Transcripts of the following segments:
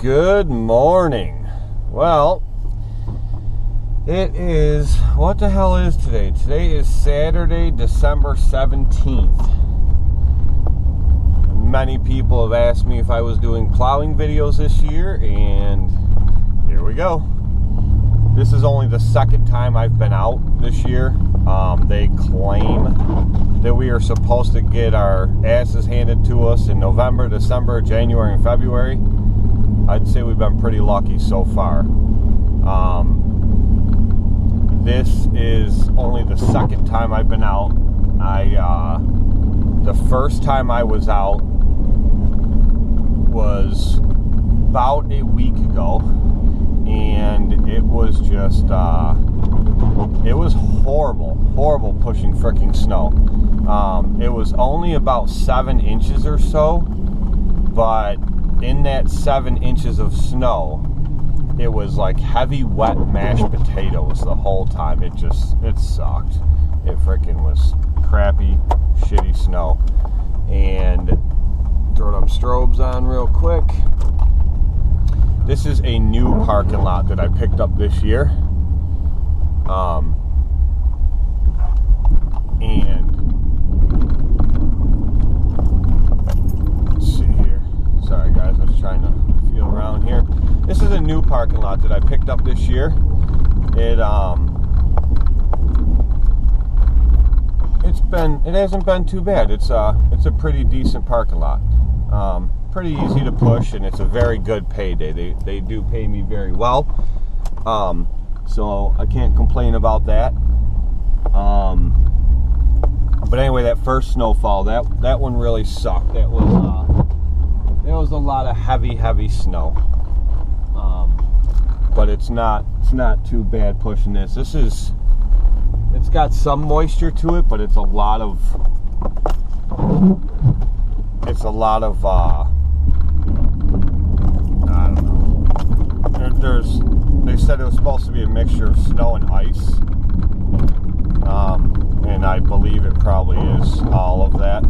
Good morning. Well, it is, what the hell is today? Today is Saturday, December 17th. Many people have asked me if I was doing plowing videos this year, and here we go. This is only the second time I've been out this year. They claim that we are supposed to get our asses handed to us in November, December, January, and February. I'd say we've been pretty lucky so far. This is only the second time I've been out. The first time I was out was about a week ago, and it was just it was horrible pushing freaking snow. It was only about 7 inches or so, but in that 7 inches of snow, it was like heavy wet mashed potatoes the whole time. It sucked. It freaking was crappy, shitty snow. And throw them strobes on real quick. This is a new parking lot that I picked up this year. And let's see here. Sorry guys, I was trying to feel around here. This is a new parking lot that I picked up this year. It hasn't been too bad. It's a pretty decent parking lot. Pretty easy to push, and it's a very good payday. They do pay me very well. So I can't complain about that. But anyway, that first snowfall, that one really sucked. That was a lot of heavy snow. But it's not too bad pushing this. It's got some moisture to it, but it's a lot of I don't know. They said it was supposed to be a mixture of snow and ice. And I believe it probably is all of that.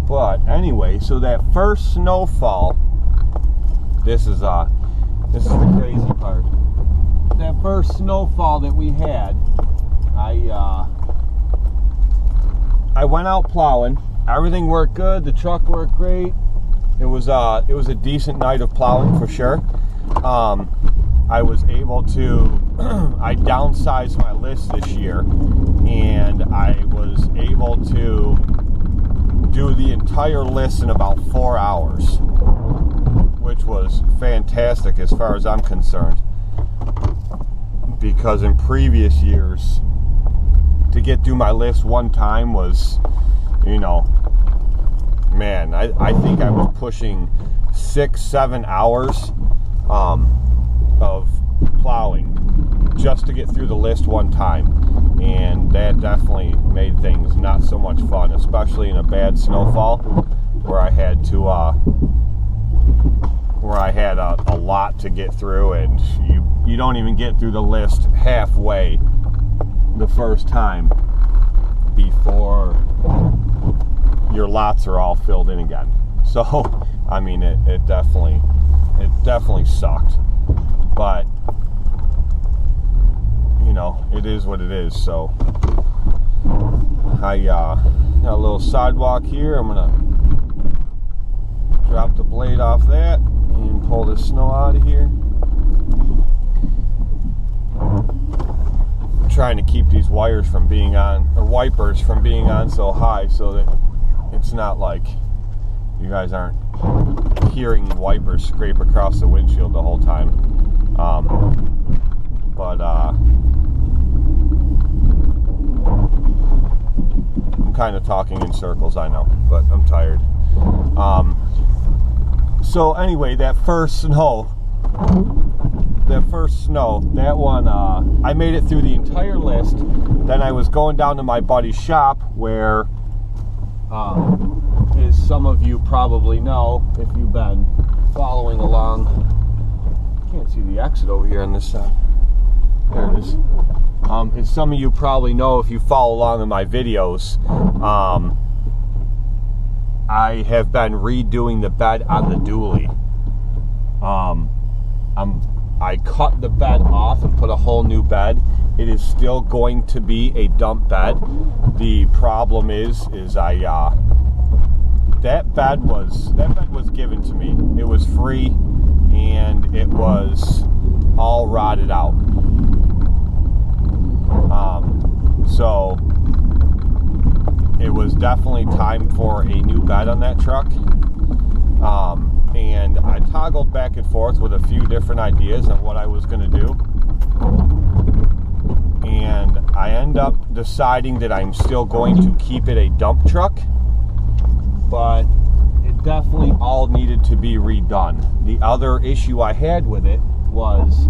But anyway, so that first snowfall, this is the crazy part. That first snowfall that we had, I went out plowing. Everything worked good. The truck worked great. It was a decent night of plowing for sure. I was able to I downsized my list this year, and I was able to do the entire list in about 4 hours, which was fantastic as far as I'm concerned, because in previous years to get through my list one time was, man, I think I was pushing 6-7 hours of plowing just to get through the list one time, and that definitely made things not so much fun, especially in a bad snowfall where I had a lot to get through, and you don't even get through the list halfway the first time before your lots are all filled in again. So I mean, it definitely sucked, but it is what it is. So I got a little sidewalk here. I'm gonna drop the blade off that and pull this snow out of here. I'm trying to keep these wires from being on, or wipers from being on so high, so that it's not like you guys aren't hearing wipers scrape across the windshield the whole time. But I'm kind of talking in circles, I know, but I'm tired. So anyway, that first snow, that one, I made it through the entire list. Then I was going down to my buddy's shop where, as some of you probably know, if you've been following along. Can't see the exit over here on this side. There it is. As some of you probably know if you follow along in my videos, I have been redoing the bed on the dually. I cut the bed off and put a whole new bed. It is still going to be a dump bed. The problem is that bed was given to me. It was free and it was all rotted out. So it was definitely time for a new bed on that truck. And I toggled back and forth with a few different ideas on what I was going to do. And I end up deciding that I'm still going to keep it a dump truck, but it definitely all needed to be redone. The other issue I had with it was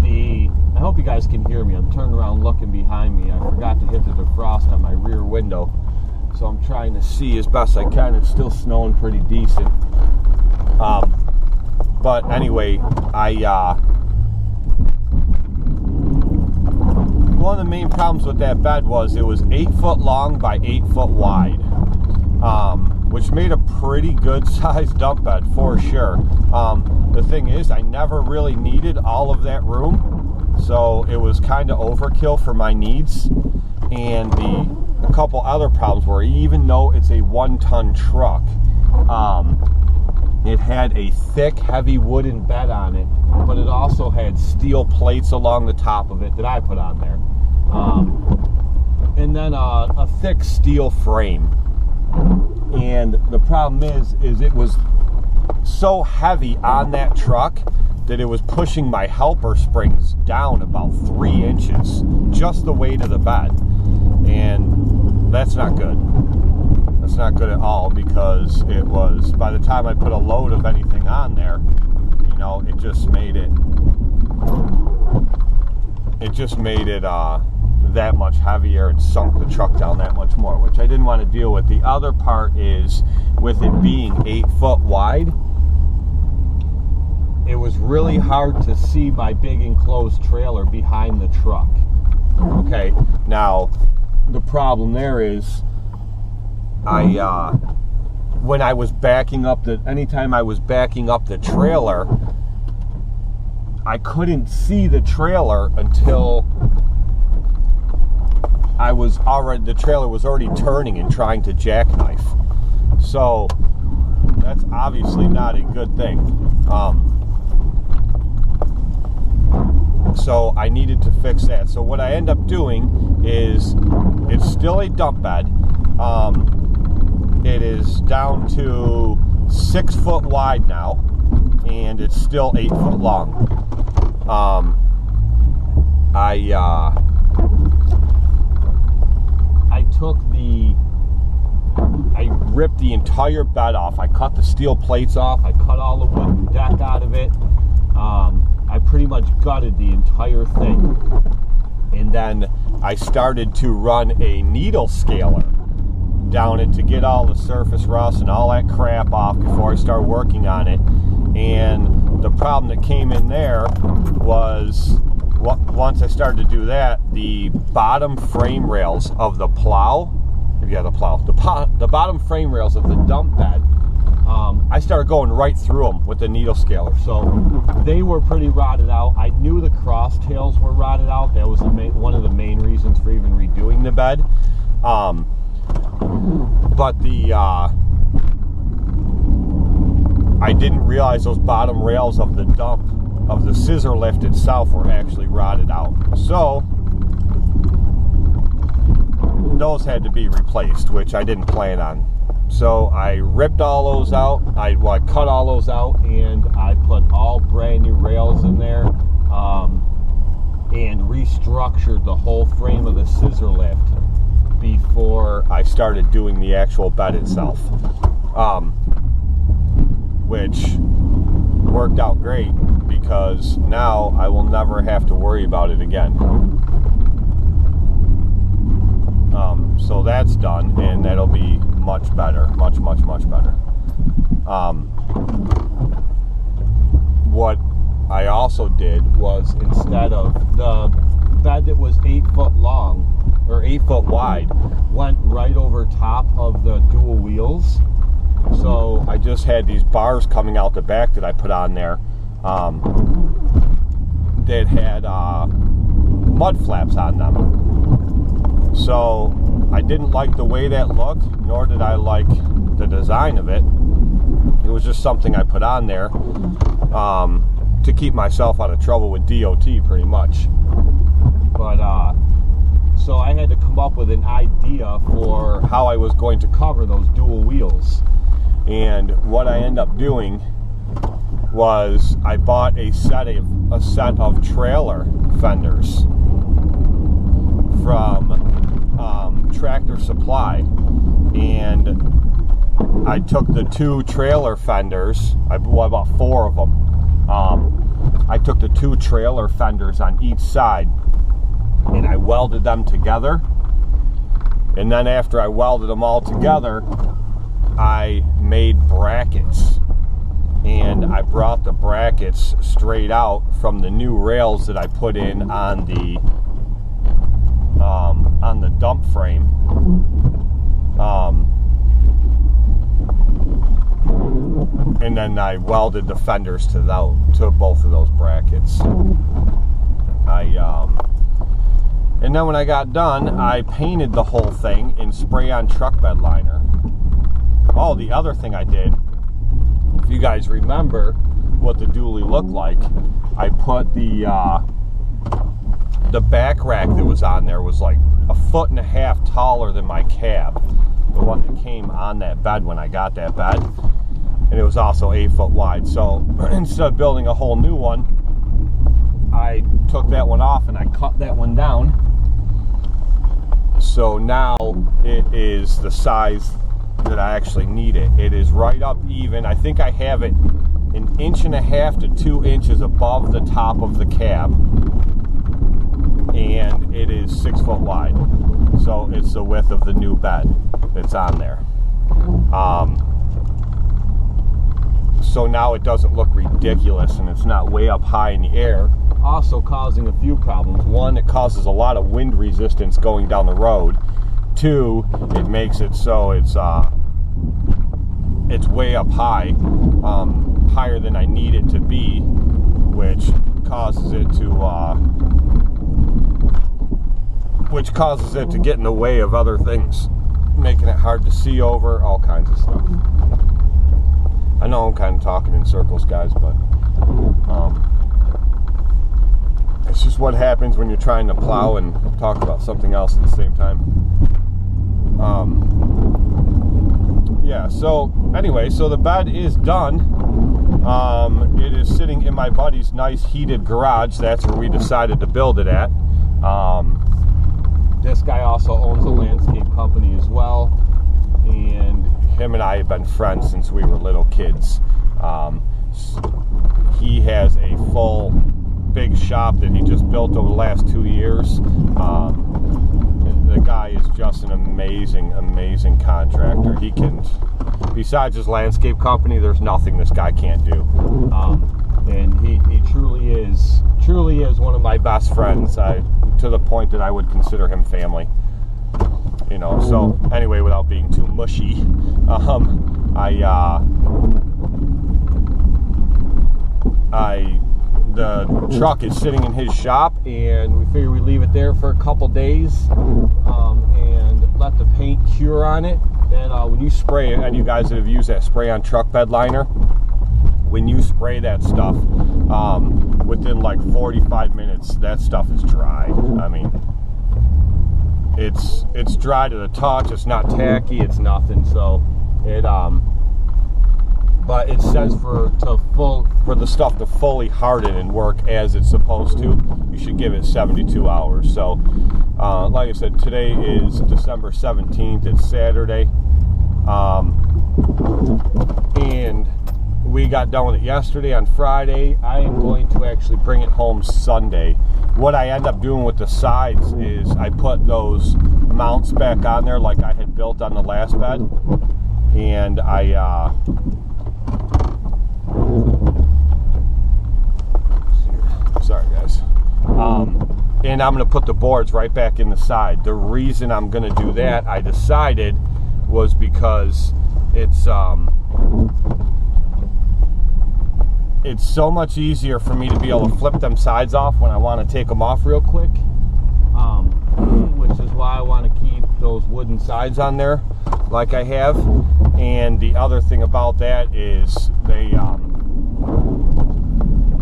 I hope you guys can hear me. I'm turning around looking behind me. I forgot to hit the defrost on my rear window, so I'm trying to see as best I can. It's still snowing pretty decent. But anyway, one of the main problems with that bed was it was 8 foot long by 8 foot wide, which made a pretty good sized dump bed for sure. The thing is, I never really needed all of that room, so it was kind of overkill for my needs. And a couple other problems were, even though it's a 1-ton truck, it had a thick, heavy wooden bed on it, but it also had steel plates along the top of it that I put on there. And then a thick steel frame. And the problem is it was so heavy on that truck that it was pushing my helper springs down about 3 inches, just the weight of the bed. And that's not good. That's not good at all, because it was, by the time I put a load of anything on there, you know, it just made it that much heavier and sunk the truck down that much more, which I didn't want to deal with. The other part is, with it being 8 foot wide, it was really hard to see my big enclosed trailer behind the truck. Okay, now the problem there is, when I was backing up anytime I was backing up the trailer, I couldn't see the trailer until the trailer was already turning and trying to jackknife. So that's obviously not a good thing. So I needed to fix that. So what I end up doing is, it's still a dump bed. It is down to 6 foot wide now, and it's still 8 foot long. I ripped the entire bed off. I cut the steel plates off. I cut all the wooden deck out of it. I pretty much gutted the entire thing. And then I started to run a needle scaler down it to get all the surface rust and all that crap off before I started working on it. And the problem that came in there was, once I started to do that, the bottom frame rails of the the bottom frame rails of the dump bed, I started going right through them with the needle scaler. So they were pretty rotted out. I knew the cross tails were rotted out. That was one of the main reasons for even redoing the bed. But I didn't realize those bottom rails of the dump, of the scissor lift itself, were actually rotted out. So those had to be replaced, which I didn't plan on. So I ripped all those out. I cut all those out, and I put all brand new rails in there, and restructured the whole frame of the scissor lift before I started doing the actual bed itself, which worked out great, because now I will never have to worry about it again. So that's done, and that'll be much better, much better. What I also did was, instead of the bed that was 8 foot long, or 8 foot wide, went right over top of the dual wheels, So I just had these bars coming out the back that I put on there that had mud flaps on them. So I didn't like the way that looked, nor did I like the design of it. It was just something I put on there to keep myself out of trouble with DOT, pretty much. But so I had to come up with an idea for how I was going to cover those dual wheels. And what I ended up doing was I bought a set of trailer fenders from Tractor Supply, and I took the two trailer fenders. I bought 4 of them. I took the 2 trailer fenders on each side, and I welded them together. And then after I welded them all together, I made brackets, and I brought the brackets straight out from the new rails that I put in on the dump frame. And then I welded the fenders to both of those brackets. And then when I got done, I painted the whole thing in spray-on truck bed liner. Oh, the other thing I did, if you guys remember what the dually looked like, I put the back rack that was on there was like 1.5 feet taller than my cab, the one that came on that bed when I got that bed, and it was also 8 foot wide. So instead of building a whole new one, I took that one off and I cut that one down. So now it is the size that I actually need it. It is right up even. I think I have it 1.5 inches to 2 inches above the top of the cab, and it is 6 foot wide. So it's the width of the new bed that's on there. So now it doesn't look ridiculous, and it's not way up high in the air, also causing a few problems. One, it causes a lot of wind resistance going down the road. 2, it makes it so it's way up high, higher than I need it to be, which causes it to get in the way of other things, making it hard to see over, all kinds of stuff. I know I'm kind of talking in circles, guys, but it's just what happens when you're trying to plow and talk about something else at the same time. Yeah, so anyway, so the bed is done. It is sitting in my buddy's nice heated garage. That's where we decided to build it at. This guy also owns a landscape company as well, and him and I have been friends since we were little kids. He has a full big shop that he just built over the last 2 years. The guy is just an amazing contractor. He can, besides his landscape company, there's nothing this guy can't do. And he truly is one of my best friends, to the point that I would consider him family. You know, so anyway, without being too mushy, the truck is sitting in his shop, and we figure we leave it there for a couple days, and let the paint cure on it. Then when you spray it, and you guys that have used that spray on truck bed liner, when you spray that stuff, within like 45 minutes, that stuff is dry. I mean, it's dry to the touch. It's not tacky. It's nothing. So it but it says for the stuff to fully harden and work as it's supposed to, you should give it 72 hours. So like I said, today is December 17th. It's Saturday, and we got done with it yesterday. On Friday, I am going to actually bring it home Sunday. What I end up doing with the sides is I put those mounts back on there like I had built on the last bed, and sorry guys, and I'm going to put the boards right back in the side. The reason I'm going to do that, I decided, was because it's so much easier for me to be able to flip them sides off when I want to take them off real quick, which is why I want to keep those wooden sides on there like I have. And the other thing about that is they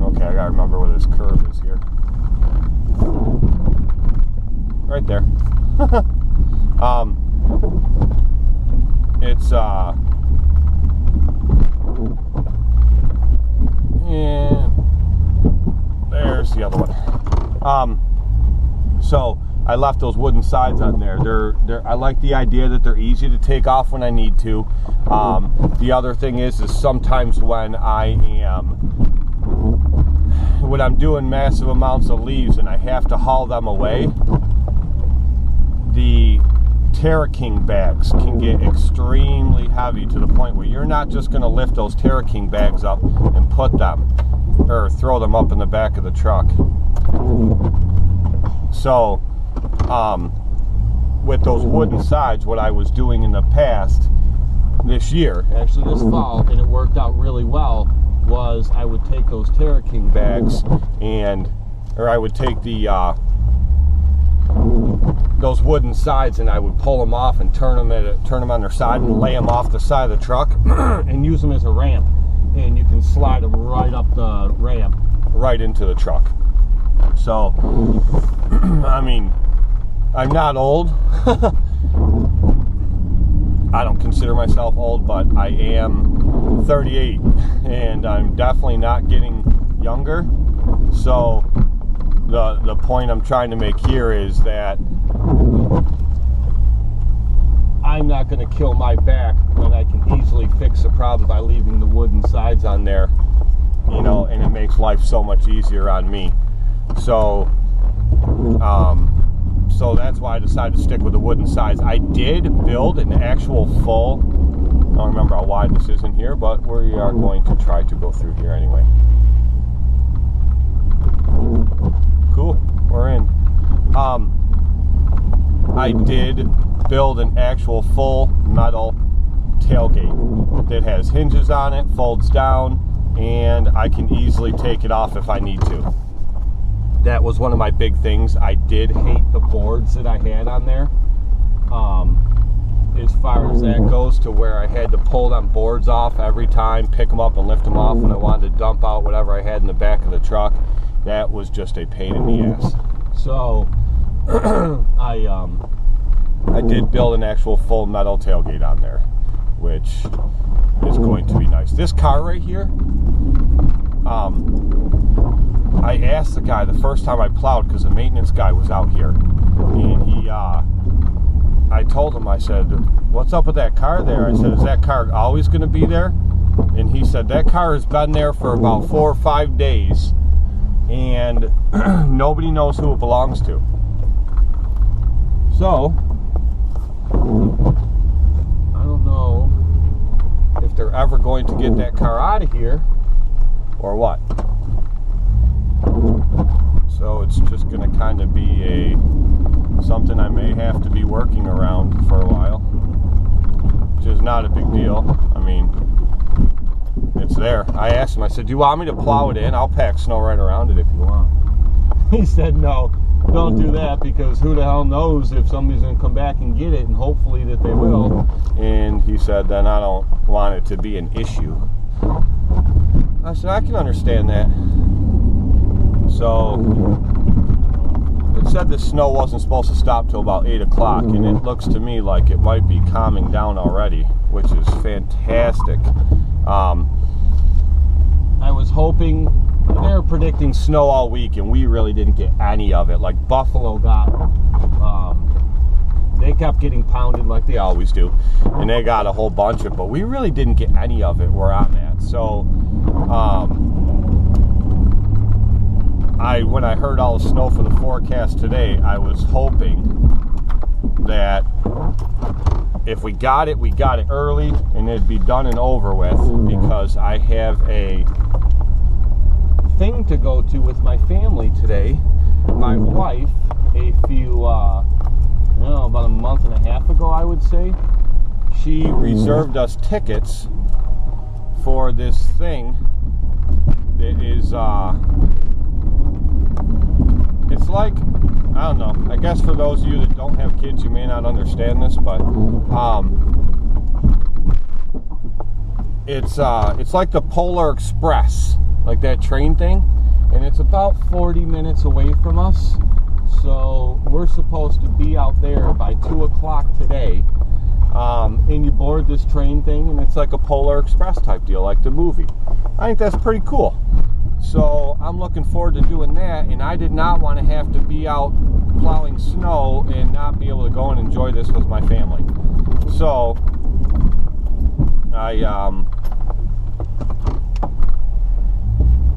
okay, I gotta remember where this curve is here. Right there. It's and there's the other one. So I left those wooden sides on there. They're I like the idea that they're easy to take off when I need to. The other thing is sometimes when I'm doing massive amounts of leaves and I have to haul them away, the Terra King bags can get extremely heavy to the point where you're not just going to lift those Terra King bags up and put them or throw them up in the back of the truck. So with those wooden sides, what I was doing in the past this year, actually this fall, and it worked out really well, was I would take those Terra King bags or I would take those wooden sides and I would pull them off and turn them on their side and lay them off the side of the truck and use them as a ramp, and you can slide them right up the ramp right into the truck. So I mean, I'm not old. I don't consider myself old, but I am 38 and I'm definitely not getting younger. So the point I'm trying to make here is that I'm not going to kill my back when I can easily fix the problem by leaving the wooden sides on there, you know, and it makes life so much easier on me. So so that's why I decided to stick with the wooden sides. I did build an actual full, I don't remember how wide this is in here, but we are going to try to go through here anyway. Cool, we're in. I did build an actual full metal tailgate that has hinges on it, folds down, and I can easily take it off if I need to. That was one of my big things. I did hate the boards that I had on there. As far as that goes, to where I had to pull them boards off every time, pick them up and lift them off when I wanted to dump out whatever I had in the back of the truck. That was just a pain in the ass. So I did build an actual full metal tailgate on there, which is going to be nice. This car right here, I asked the guy the first time I plowed, because the maintenance guy was out here, and I told him, I said, what's up with that car there? I said, is that car always going to be there? And he said, that car has been there for about 4 or 5 days, and nobody knows who it belongs to. So I don't know if they're ever going to get that car out of here or what. So it's just going to kind of be something I may have to be working around for a while, which is not a big deal. I mean, it's there. I asked him, I said, do you want me to plow it in? I'll pack snow right around it if you want. He said, no, don't do that, because who the hell knows if somebody's going to come back and get it, and hopefully that they will. And he said, then I don't want it to be an issue. I said, I can understand that. So it said the snow wasn't supposed to stop till about 8 o'clock, and it looks to me like it might be calming down already, which is fantastic. I was hoping, they were predicting snow all week, and we really didn't get any of it. Like Buffalo got, they kept getting pounded like they always do, and they got a whole bunch of it, but we really didn't get any of it where I'm at. So when I heard all the snow for the forecast today, I was hoping that if we got it early and it'd be done and over with, because I have a thing to go to with my family today. My wife, about a month and a half ago, I would say, she reserved us tickets for this thing that is, it's like, I don't know, I guess for those of you that don't have kids, you may not understand this, but it's like the Polar Express, like that train thing, and it's about 40 minutes away from us. So we're supposed to be out there by 2 o'clock today, and you board this train thing, and it's like a Polar Express type deal, like the movie. I think that's pretty cool. So I'm looking forward to doing that, and I did not want to have to be out plowing snow and not be able to go and enjoy this with my family. So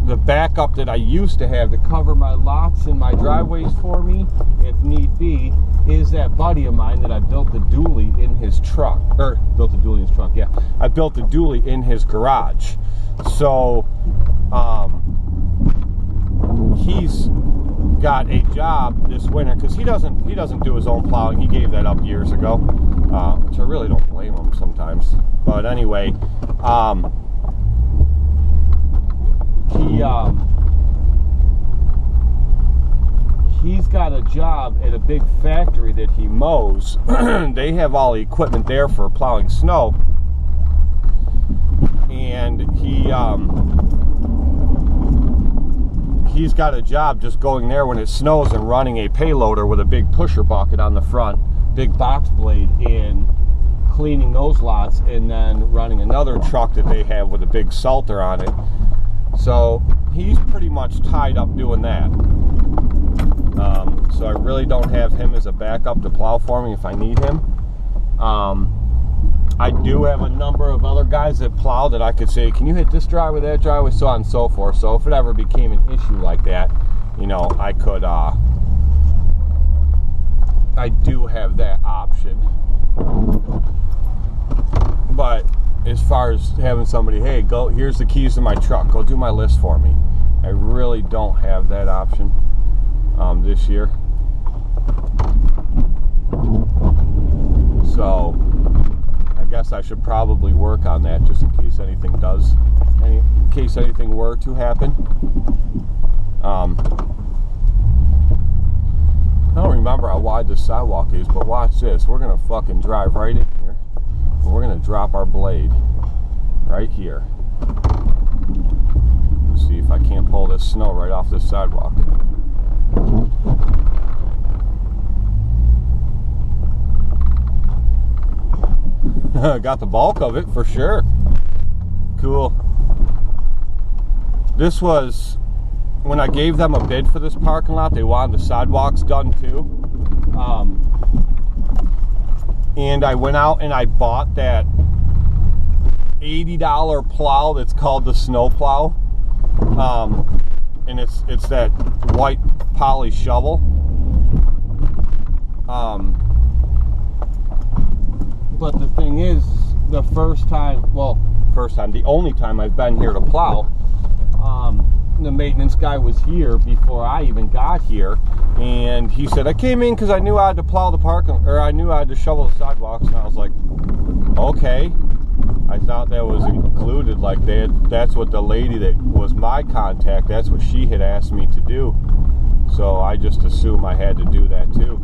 the backup that I used to have to cover my lots and my driveways for me, if need be, is that buddy of mine that I built the dually in his truck. I built the dually in his garage. So, he's got a job this winter, because he doesn't do his own plowing. He gave that up years ago, which I really don't blame him sometimes. But anyway, he's got a job at a big factory that he mows. They have all the equipment there for plowing snow, and he's got a job just going there when it snows and running a payloader with a big pusher bucket on the front, big box blade, and cleaning those lots, and then running another truck that they have with a big salter on it. So he's pretty much tied up doing that. So I really don't have him as a backup to plow for me if I need him. I do have a number of other guys that plow that I could say, can you hit this driveway, that driveway, so on and so forth. So if it ever became an issue like that, you know, I could, I do have that option. But as far as having somebody, hey, go, here's the keys to my truck, go do my list for me, I really don't have that option this year. So I guess I should probably work on that just in case anything were to happen. I don't remember how wide the sidewalk is, but watch this. We're gonna fucking drive right in here, and we're gonna drop our blade right here. Let's see if I can't pull this snow right off this sidewalk. Got the bulk of it for sure. Cool. This was when I gave them a bid for this parking lot. They wanted the sidewalks done too, and I went out and I bought that $80 plow that's called the snow plow, and it's that white poly shovel. But the thing is, the only time I've been here to plow, the maintenance guy was here before I even got here, and he said, I came in because I knew I had to plow the parking, or I knew I had to shovel the sidewalks, and I was like, okay. I thought that was included, like that's what the lady that was my contact, that's what she had asked me to do. So I just assumed I had to do that too.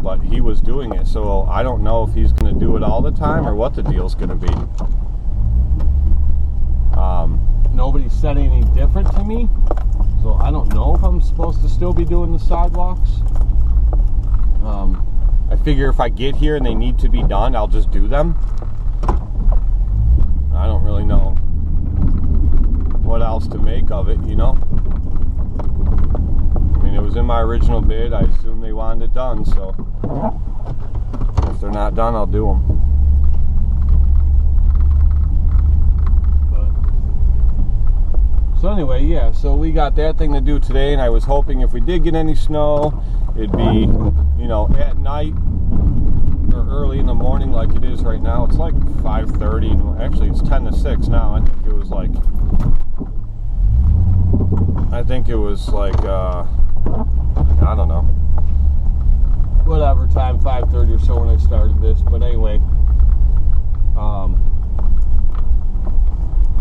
But he was doing it, so I don't know if he's going to do it all the time or what the deal's going to be. Nobody said anything different to me, so I don't know if I'm supposed to still be doing the sidewalks. I figure if I get here and they need to be done, I'll just do them. I don't really know what else to make of it, you know? I mean, it was in my original bid. I assume they wanted it done, so if they're not done, I'll do them. So anyway, yeah, so we got that thing to do today, and I was hoping if we did get any snow, it'd be, you know, at night or early in the morning like it is right now. It's like 5:30, actually it's 10 to 6 now. I think it was like I don't know, whatever time, 5:30 or so when I started this. But anyway,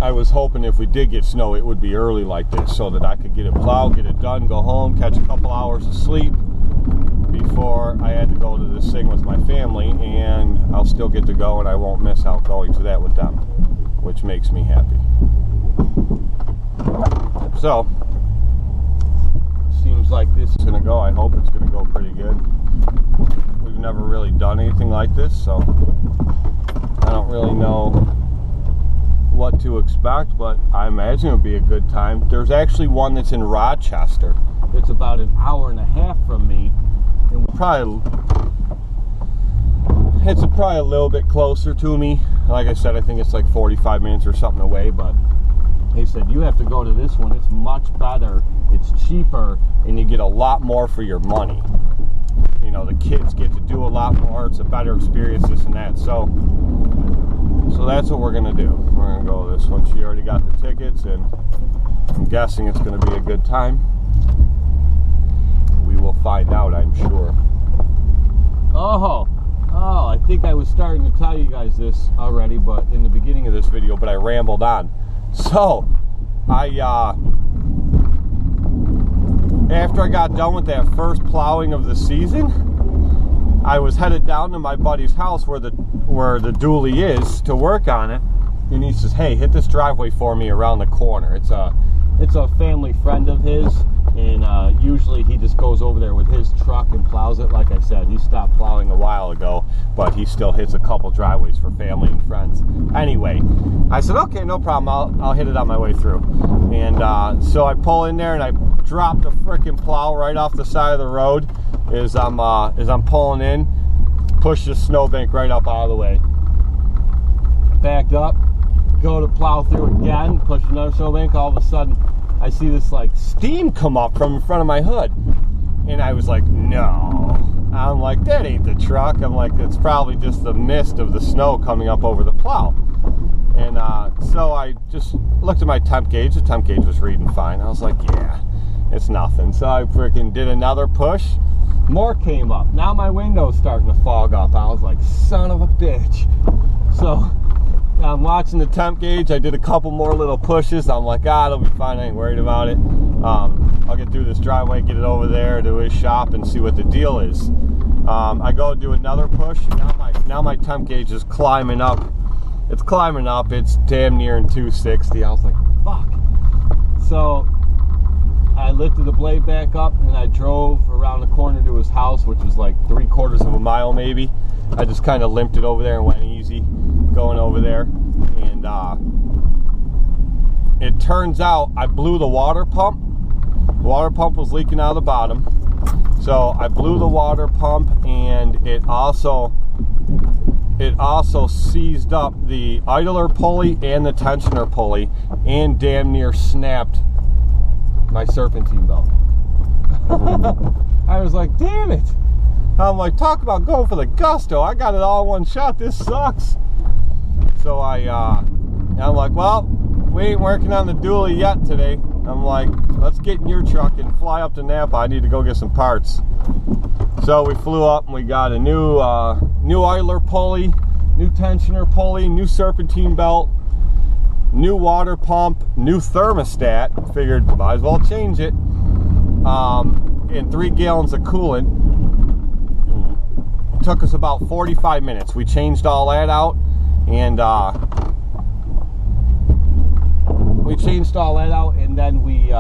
I was hoping if we did get snow, it would be early like this so that I could get it plowed, get it done, go home, catch a couple hours of sleep before I had to go to this thing with my family, and I'll still get to go and I won't miss out going to that with them, which makes me happy. So, seems like this is going to go. I hope it's going to go pretty good. We've never really done anything like this, so I don't really know what to expect, but I imagine it'll be a good time. There's actually one that's in Rochester. It's about an hour and a half from me, and it's probably a little bit closer to me. Like I said, I think it's like 45 minutes or something away, but they said you have to go to this one. It's much better, it's cheaper, and you get a lot more for your money. You know, the kids get to do a lot more. It's a better experience, this and that. So that's what we're going to do. We're going to go this one. She already got the tickets, and I'm guessing it's going to be a good time. We will find out, I'm sure. Oh, I think I was starting to tell you guys this already, but in the beginning of this video, but I rambled on. So, after I got done with that first plowing of the season, I was headed down to my buddy's house where the dually is to work on it, and he says, "Hey, hit this driveway for me around the corner." It's a family friend of his, and usually he just goes over there with his truck and plows it. Like I said, he stopped plowing a while ago, but he still hits a couple driveways for family and friends. Anyway, I said, "Okay, no problem. I'll hit it on my way through." And so I pull in there and I drop the frickin' plow right off the side of the road as I'm pulling in, push the snowbank right up out of the way. Backed up, go to plow through again, push another snowbank. All of a sudden, I see this like steam come up from in front of my hood, and I was like, "No." I'm like, "That ain't the truck." I'm like, "It's probably just the mist of the snow coming up over the plow." And so I just looked at my temp gauge. The temp gauge was reading fine. I was like, "Yeah, it's nothing." So I freaking did another push. More came up. Now my window's starting to fog up. I was like, "Son of a bitch." So I'm watching the temp gauge. I did a couple more little pushes. I'm like, it'll be fine. I ain't worried about it. I'll get through this driveway, get it over there to his shop, and see what the deal is. I go do another push. Now my temp gauge is climbing up. It's climbing up. It's damn near in 260. I was like, fuck. So I lifted the blade back up and I drove around the corner to his house, which was like 3/4 of a mile maybe. I just kind of limped it over there and went easy going over there. And it turns out I blew the water pump. The water pump was leaking out of the bottom. So I blew the water pump, and it also seized up the idler pulley and the tensioner pulley, and damn near snapped my serpentine belt. I was like, damn it. I'm like, talk about going for the gusto. I got it all in one shot. This sucks. So I'm like, well, we ain't working on the dually yet today. I'm like, let's get in your truck and fly up to Napa. I need to go get some parts. So we flew up and we got a new idler pulley, new tensioner pulley, new serpentine belt, new water pump, new thermostat. Figured might as well change it. And 3 gallons of coolant. It took us about 45 minutes. We changed all that out, and then we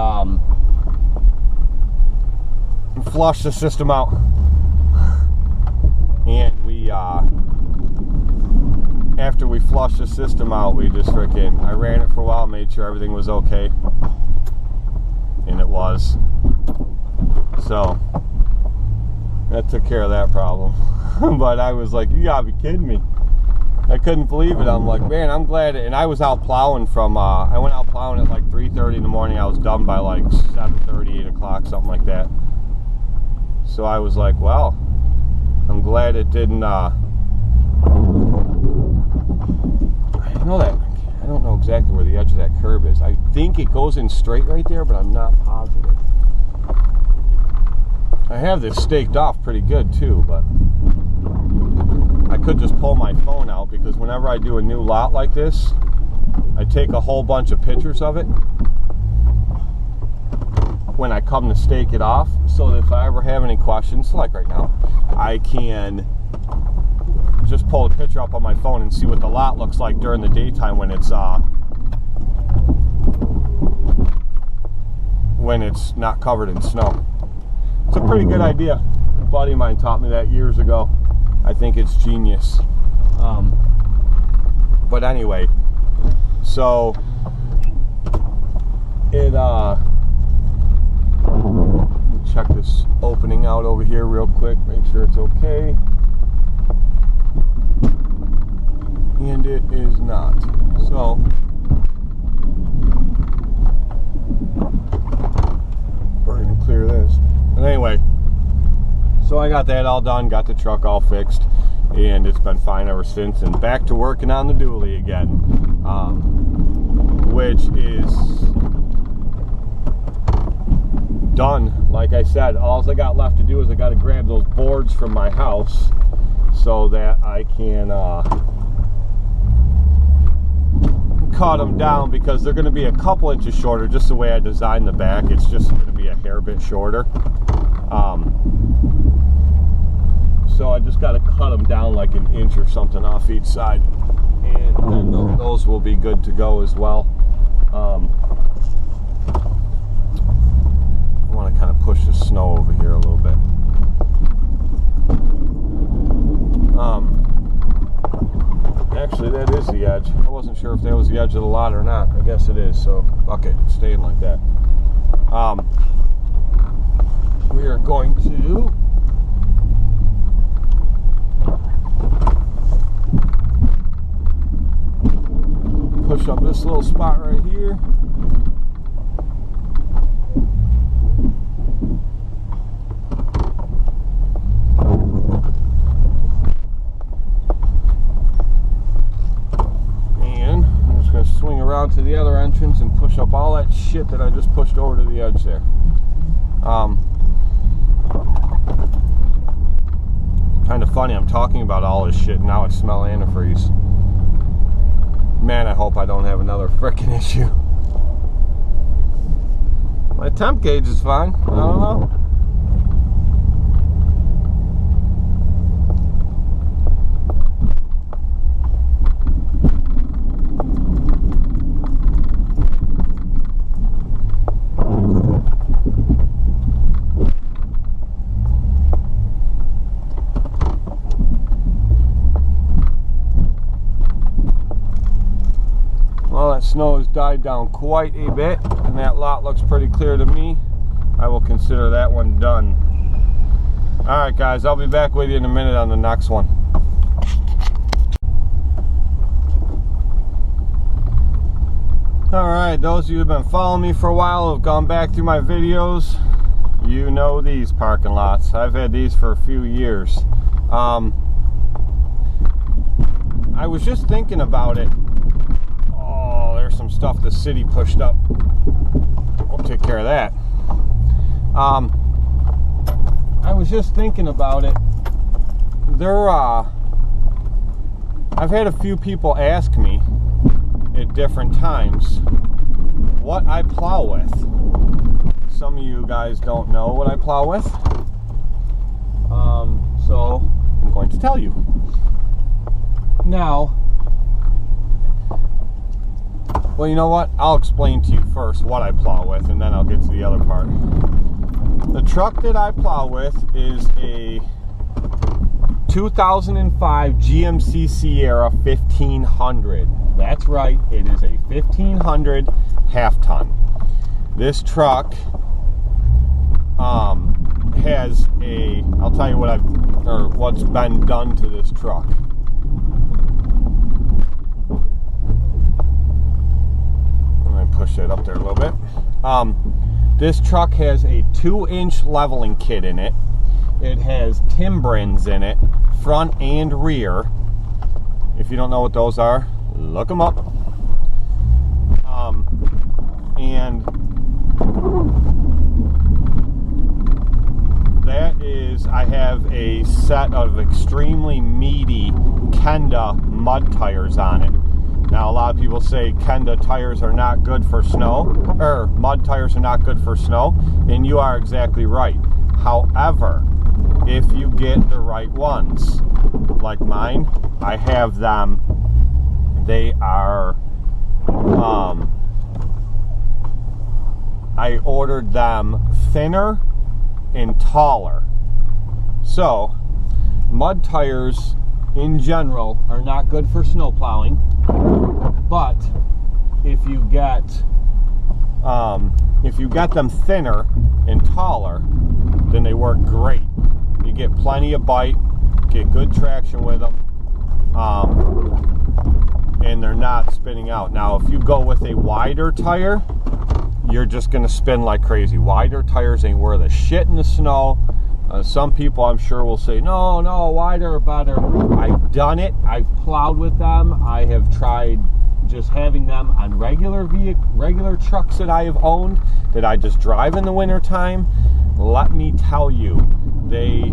flushed the system out. And after we flushed the system out, we just I ran it for a while, made sure everything was okay, and it was. So that took care of that problem. But I was like, you gotta be kidding me. I couldn't believe it. I'm like, man, I'm glad. And I was out plowing from, I went out plowing at like 3:30 in the morning. I was done by like 7:30, 8 o'clock, something like that. So I was like, well, I'm glad it didn't, I don't know exactly where the edge of that curb is. I think it goes in straight right there, but I'm not positive. I have this staked off pretty good too, but I could just pull my phone out, because whenever I do a new lot like this, I take a whole bunch of pictures of it when I come to stake it off, so that if I ever have any questions, like right now, I can just pull a picture up on my phone and see what the lot looks like during the daytime when it's not covered in snow. It's a pretty good idea. A buddy of mine taught me that years ago. I think it's genius. But anyway, so it check this opening out over here real quick, make sure it's okay. And it is not. So we're gonna clear this. But anyway, so I got that all done, got the truck all fixed, and it's been fine ever since, and back to working on the dually again, which is done. Like I said, all I got left to do is I got to grab those boards from my house so that I can cut them down, because they're going to be a couple inches shorter, just the way I designed the back. It's just going to be a hair bit shorter. So I just got to cut them down like an inch or something off each side, and then those will be good to go as well. I want to kind of push the snow over here a little bit. Actually, that is the edge. I wasn't sure if that was the edge of the lot or not. I guess it is, so fuck it, it's staying like that. We are going to push up this little spot right here. And I'm just going to swing around to the other entrance and push up all that shit that I just pushed over to the edge there. Kind of funny, I'm talking about all this shit and now I smell antifreeze. Man, I hope I don't have another frickin' issue. My temp gauge is fine. I don't know. Snow has died down quite a bit, and that lot looks pretty clear to me. I will consider that one done. Alright guys, I'll be back with you in a minute on the next one. Alright, those of you who have been following me for a while, have gone back through my videos, you know these parking lots. I've had these for a few years. I was just thinking about it. There's some stuff the city pushed up. We'll take care of that. I was just thinking about it. I've had a few people ask me at different times what I plow with. Some of you guys don't know what I plow with. So I'm going to tell you. Now, well, you know what? I'll explain to you first what I plow with, and then I'll get to the other part. The truck that I plow with is a 2005 GMC Sierra 1500. That's right, it is a 1500 half-ton. This truck has a, I'll tell you what's been done to this truck. Push that up there a little bit. This truck has a 2-inch leveling kit in it. It has Timbrins in it, front and rear. If you don't know what those are, look them up. And that is, I have a set of extremely meaty Kenda mud tires on it. Now, a lot of people say Kenda tires are not good for snow, or mud tires are not good for snow, and you are exactly right. However, if you get the right ones, like mine, I have them. They are, I ordered them thinner and taller. So, mud tires in general are not good for snow plowing, but if you get them thinner and taller, then they work great. You get plenty of bite, get good traction with them, and they're not spinning out. Now, if you go with a wider tire, you're just going to spin like crazy. Wider tires ain't worth a shit in the snow. Some people, I'm sure, will say, no, wider are better. I've done it. I've plowed with them. I have tried just having them on regular trucks that I have owned, that I just drive in the wintertime. Let me tell you, they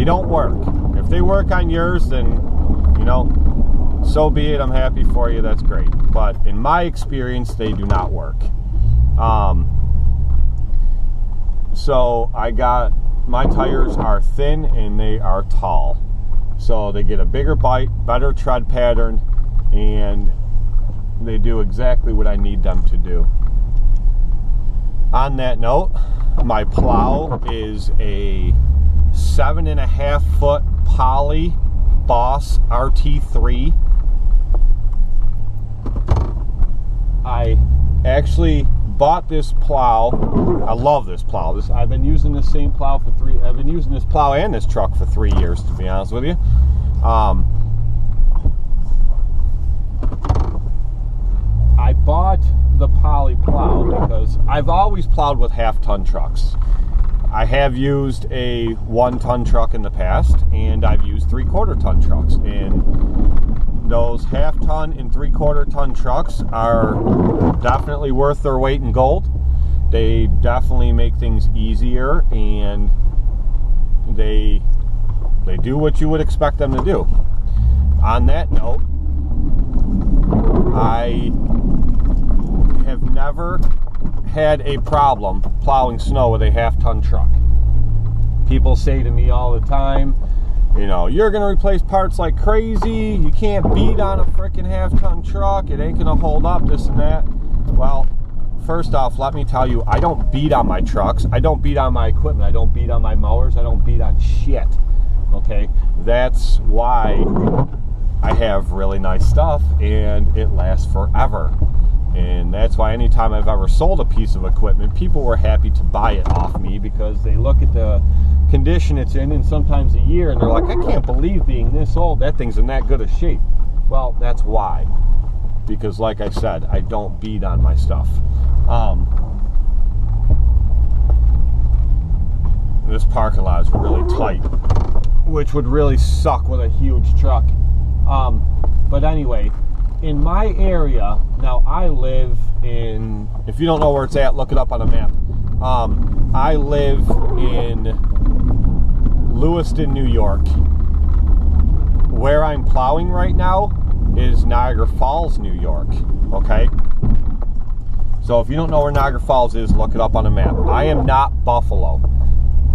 don't work. If they work on yours, then, you know, so be it. I'm happy for you. That's great. But in my experience, they do not work. So my tires are thin and they are tall. So they get a bigger bite, better tread pattern, and they do exactly what I need them to do. On that note, my plow is a 7.5 foot Poly Boss RT3. I actually bought this plow. I love this plow. I've been using this same plow I've been using this plow and this truck for 3 years, to be honest with you. I bought the Poly plow because I've always plowed with half-ton trucks. I have used a 1-ton truck in the past, and I've used 3/4-ton trucks. And those half-ton and 3/4-ton trucks are definitely worth their weight in gold. They definitely make things easier, and they do what you would expect them to do. On that note, I have never had a problem plowing snow with a half-ton truck. People say to me all the time, you know, you're going to replace parts like crazy. You can't beat on a freaking half-ton truck. It ain't going to hold up, this and that. Well, first off, let me tell you, I don't beat on my trucks. I don't beat on my equipment. I don't beat on my mowers. I don't beat on shit. Okay? That's why I have really nice stuff, and it lasts forever. And that's why anytime I've ever sold a piece of equipment, people were happy to buy it off me, because they look at the condition it's in sometimes a year, and they're like, I can't believe being this old, that thing's in that good a shape. Well, that's why. Because like I said, I don't beat on my stuff. This parking lot is really tight, which would really suck with a huge truck. But anyway, in my area, now I live in, if you don't know where it's at, look it up on a map. I live in Lewiston, New York. Where I'm plowing right now is Niagara Falls, New York. Okay? So if you don't know where Niagara Falls is, look it up on a map. I am not Buffalo.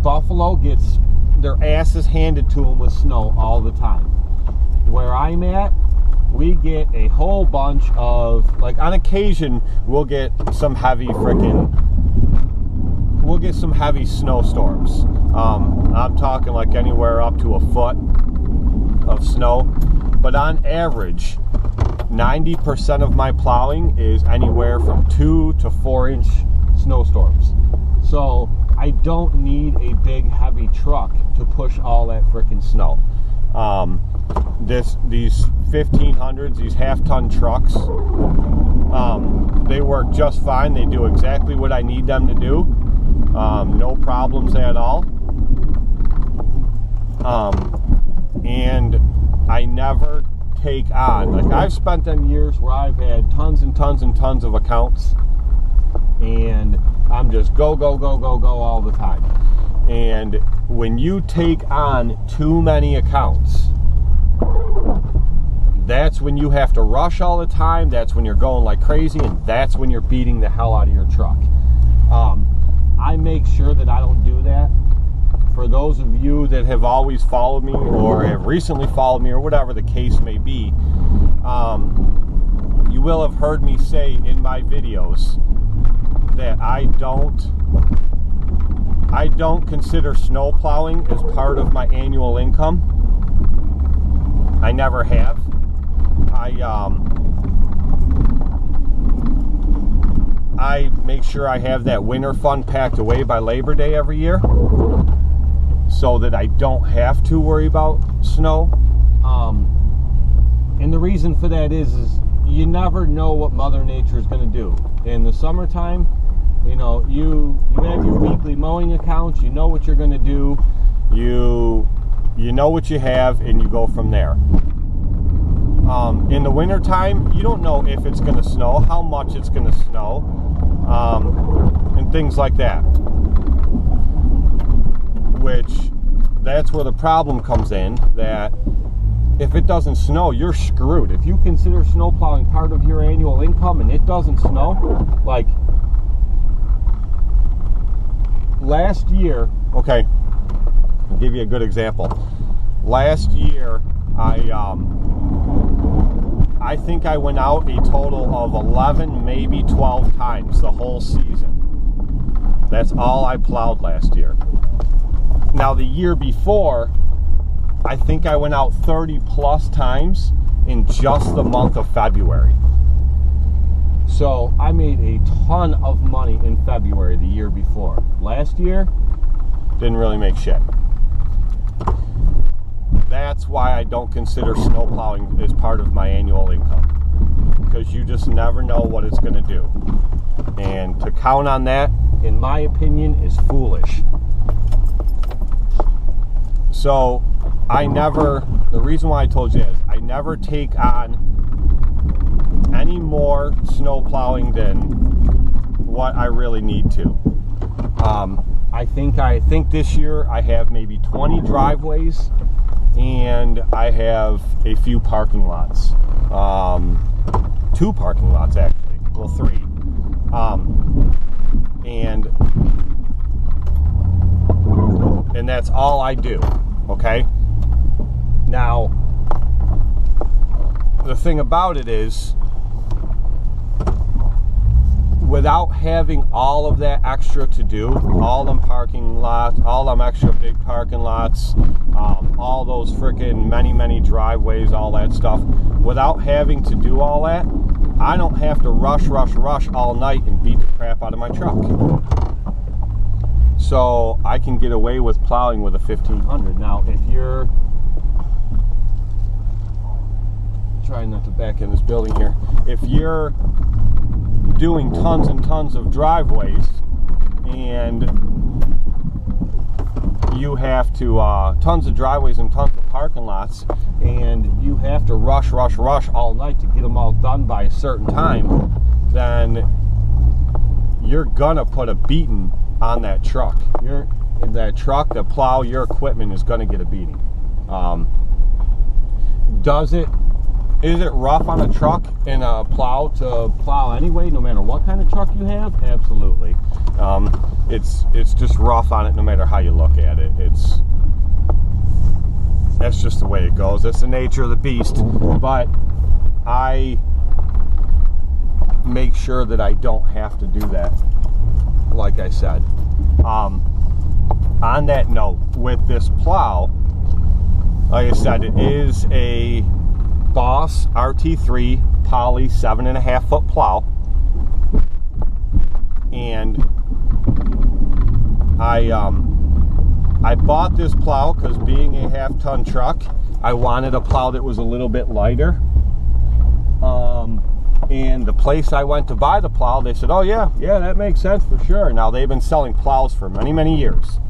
Buffalo gets their asses handed to them with snow all the time. Where I'm at, we get a whole bunch of, like, on occasion, we'll get some heavy snowstorms. I'm talking like anywhere up to a foot of snow. But on average, 90% of my plowing is anywhere from 2 to 4 inch snowstorms. So I don't need a big heavy truck to push all that frickin' snow. These 1500s, these half-ton trucks, they work just fine. They do exactly what I need them to do. No problems at all. And I never take on, like, I've spent them years where I've had tons and tons and tons of accounts, and I'm just go all the time. And when you take on too many accounts, that's when you have to rush all the time. That's when you're going like crazy, and that's when you're beating the hell out of your truck. I make sure that I don't do that. For those of you that have always followed me or have recently followed me or whatever the case may be, you will have heard me say in my videos that I don't consider snow plowing as part of my annual income. I never have. I make sure I have that winter fund packed away by Labor Day every year so that I don't have to worry about snow. And the reason for that is you never know what Mother Nature is going to do. In the summertime, you know, you have your weekly mowing accounts, you know what you're going to do, you know what you have, and you go from there. In the wintertime, you don't know if it's going to snow, how much it's going to snow, and things like that. Which, that's where the problem comes in, that if it doesn't snow, you're screwed. If you consider snow plowing part of your annual income and it doesn't snow, like last year, okay, I'll give you a good example. Last year, I think I went out a total of 11, maybe 12 times the whole season. That's all I plowed last year. Now the year before, I think I went out 30 plus times in just the month of February. So I made a ton of money in February the year before. Last year, didn't really make shit. That's why I don't consider snow plowing as part of my annual income, because you just never know what it's going to do. And to count on that, in my opinion, is foolish. So the reason why I told you is I never take on any more snow plowing than what I really need to. I think this year I have maybe 20 driveways and I have a few parking lots. 2 parking lots actually. Well, 3. And that's all I do. Okay? Now, the thing about it is, without having all of that extra to do, all them parking lots, all them extra big parking lots, all those freaking many driveways, all that stuff, without having to do all that, I don't have to rush all night and beat the crap out of my truck. So I can get away with plowing with a 1500. Now, if you're trying not to back in this building here, if you're doing tons and tons of driveways and you have to tons of driveways and tons of parking lots, and you have to rush all night to get them all done by a certain time, then you're gonna put a beating on that truck. The plow, your equipment is gonna get a beating. Is it rough on a truck and a plow to plow anyway, no matter what kind of truck you have? Absolutely. It's just rough on it no matter how you look at it. That's just the way it goes. That's the nature of the beast. But I make sure that I don't have to do that, like I said. On that note, with this plow, like I said, it is a Boss RT3 poly 7.5 foot plow, and I bought this plow because, being a half-ton truck, I wanted a plow that was a little bit lighter. And the place I went to buy the plow, they said, "Oh yeah, that makes sense for sure." Now, they've been selling plows for many years,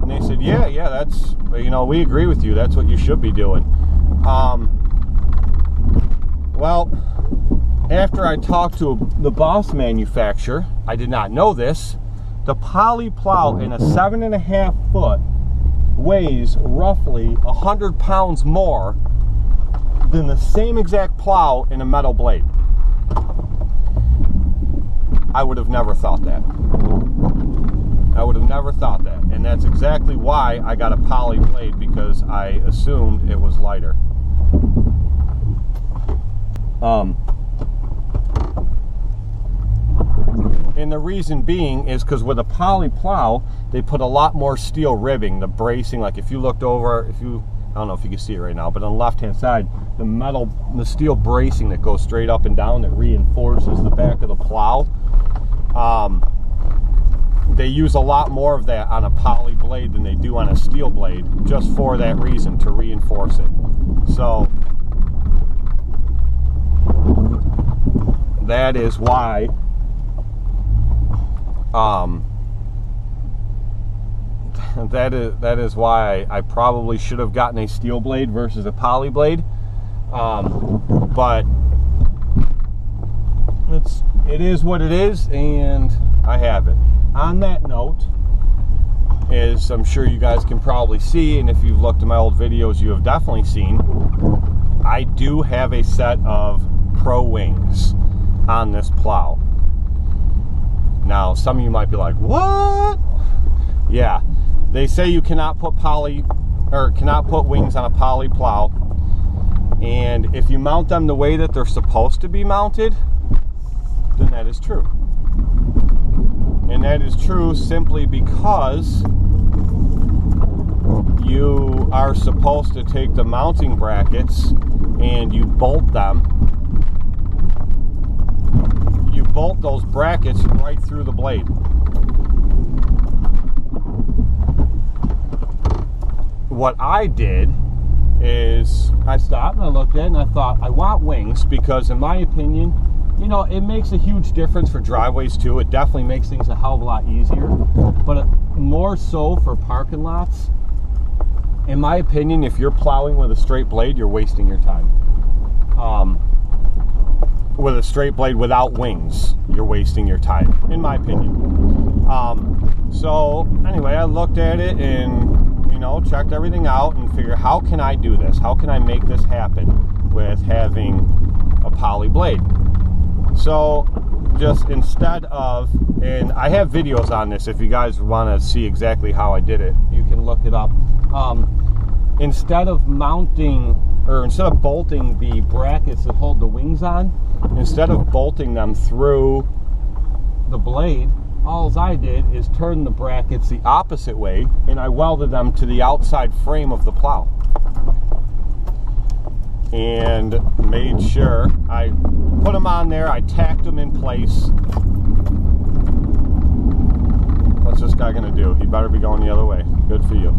and they said, "Yeah, that's, we agree with you. That's what you should be doing." Well, after I talked to the Boss manufacturer, I did not know this, the poly plow in a 7.5 foot weighs roughly 100 pounds more than the same exact plow in a metal blade. I would have never thought that. I would have never thought that. And that's exactly why I got a poly blade, because I assumed it was lighter. And the reason being is because with a poly plow, they put a lot more steel ribbing, the bracing. Like if you looked over, I don't know if you can see it right now, but on the left-hand side, the steel bracing that goes straight up and down that reinforces the back of the plow. They use a lot more of that on a poly blade than they do on a steel blade, just for that reason, to reinforce it. So that is why that is why I probably should have gotten a steel blade versus a poly blade. But it is what it is, and I have it. On that note, as I'm sure you guys can probably see, and if you've looked at my old videos, you have definitely seen, I do have a set of Pro wings on this plow. Now, some of you might be like, what? Yeah, they say you cannot put wings on a poly plow, and if you mount them the way that they're supposed to be mounted, then that is true. And that is true simply because you are supposed to take the mounting brackets and you bolt them. You bolt those brackets right through the blade. What I did is I stopped and I looked at it and I thought, I want wings because, in my opinion, you know, it makes a huge difference for driveways too. It definitely makes things a hell of a lot easier. But more so for parking lots, in my opinion, if you're plowing with a straight blade, you're wasting your time. With a straight blade without wings, you're wasting your time, in my opinion. So anyway, I looked at it and, you know, checked everything out and figured, how can I do this? How can I make this happen with having a poly blade? So just instead of, and I have videos on this if you guys want to see exactly how I did it, you can look it up. Instead of bolting the brackets that hold the wings on, instead of bolting them through the blade, all I did is turn the brackets the opposite way and I welded them to the outside frame of the plow. And made sure I put them on there, I tacked them in place. What's this guy gonna do? He better be going the other way. Good for you.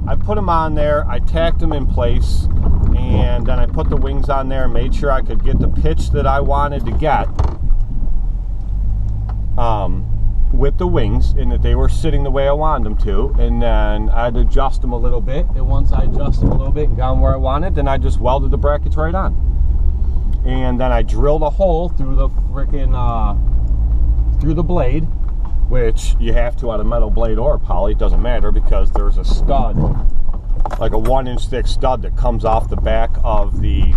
I put them on there, I tacked them in place, and then I put the wings on there and made sure I could get the pitch that I wanted to get with the wings, and that they were sitting the way I wanted them to. And then I'd adjust them a little bit, and once I adjusted them a little bit and got them where I wanted, then I just welded the brackets right on. And then I drilled a hole through the through the blade, which you have to on a metal blade or a poly, it doesn't matter, because there's a stud, like a 1-inch thick stud that comes off the back of the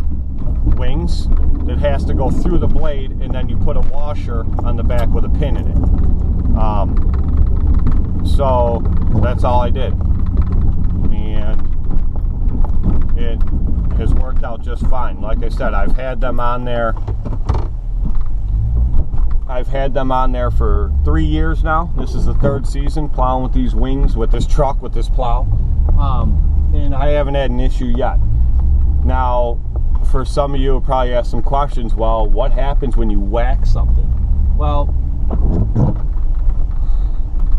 wings that has to go through the blade, and then you put a washer on the back with a pin in it. So that's all I did, and it has worked out just fine. Like I said, I've had them on there for 3 years now. This is the 3rd season plowing with these wings, with this truck, with this plow, and I haven't had an issue yet. Now, for some of you who probably ask some questions, well, what happens when you whack something? Well,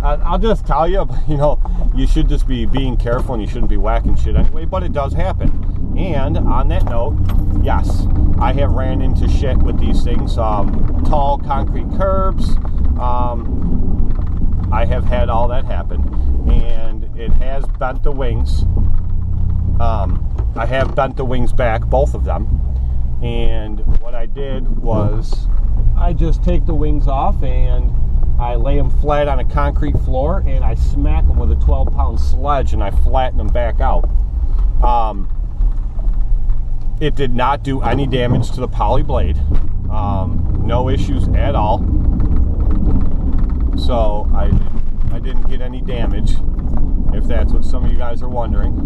I'll just tell you, you know, you should just be being careful and you shouldn't be whacking shit anyway, but it does happen. And on that note, yes, I have ran into shit with these things. Tall concrete curbs, I have had all that happen, and it has bent the wings. I have bent the wings back, both of them, and what I did was I just take the wings off and I lay them flat on a concrete floor and I smack them with a 12-pound sledge and I flatten them back out. It did not do any damage to the poly blade. No issues at all. So I didn't get any damage, if that's what some of you guys are wondering.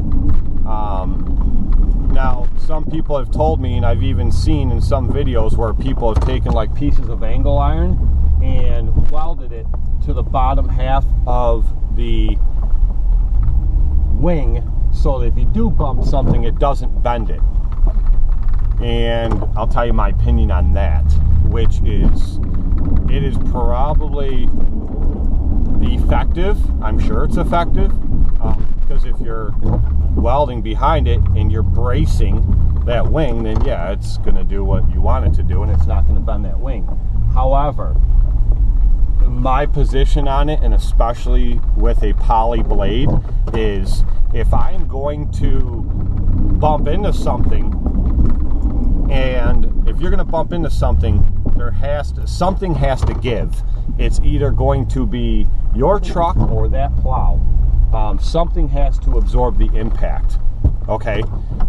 Now, some people have told me, and I've even seen in some videos where people have taken like pieces of angle iron and welded it to the bottom half of the wing so that if you do bump something, it doesn't bend it. And I'll tell you my opinion on that, which is, it is probably effective. I'm sure it's effective, because if you're welding behind it and you're bracing that wing, then yeah, it's going to do what you want it to do, and it's not going to bend that wing. However, my position on it, and especially with a poly blade, is if I'm going to bump into something, and if you're going to bump into something, something has to give. It's either going to be your truck or that plow. Something has to absorb the impact. Okay,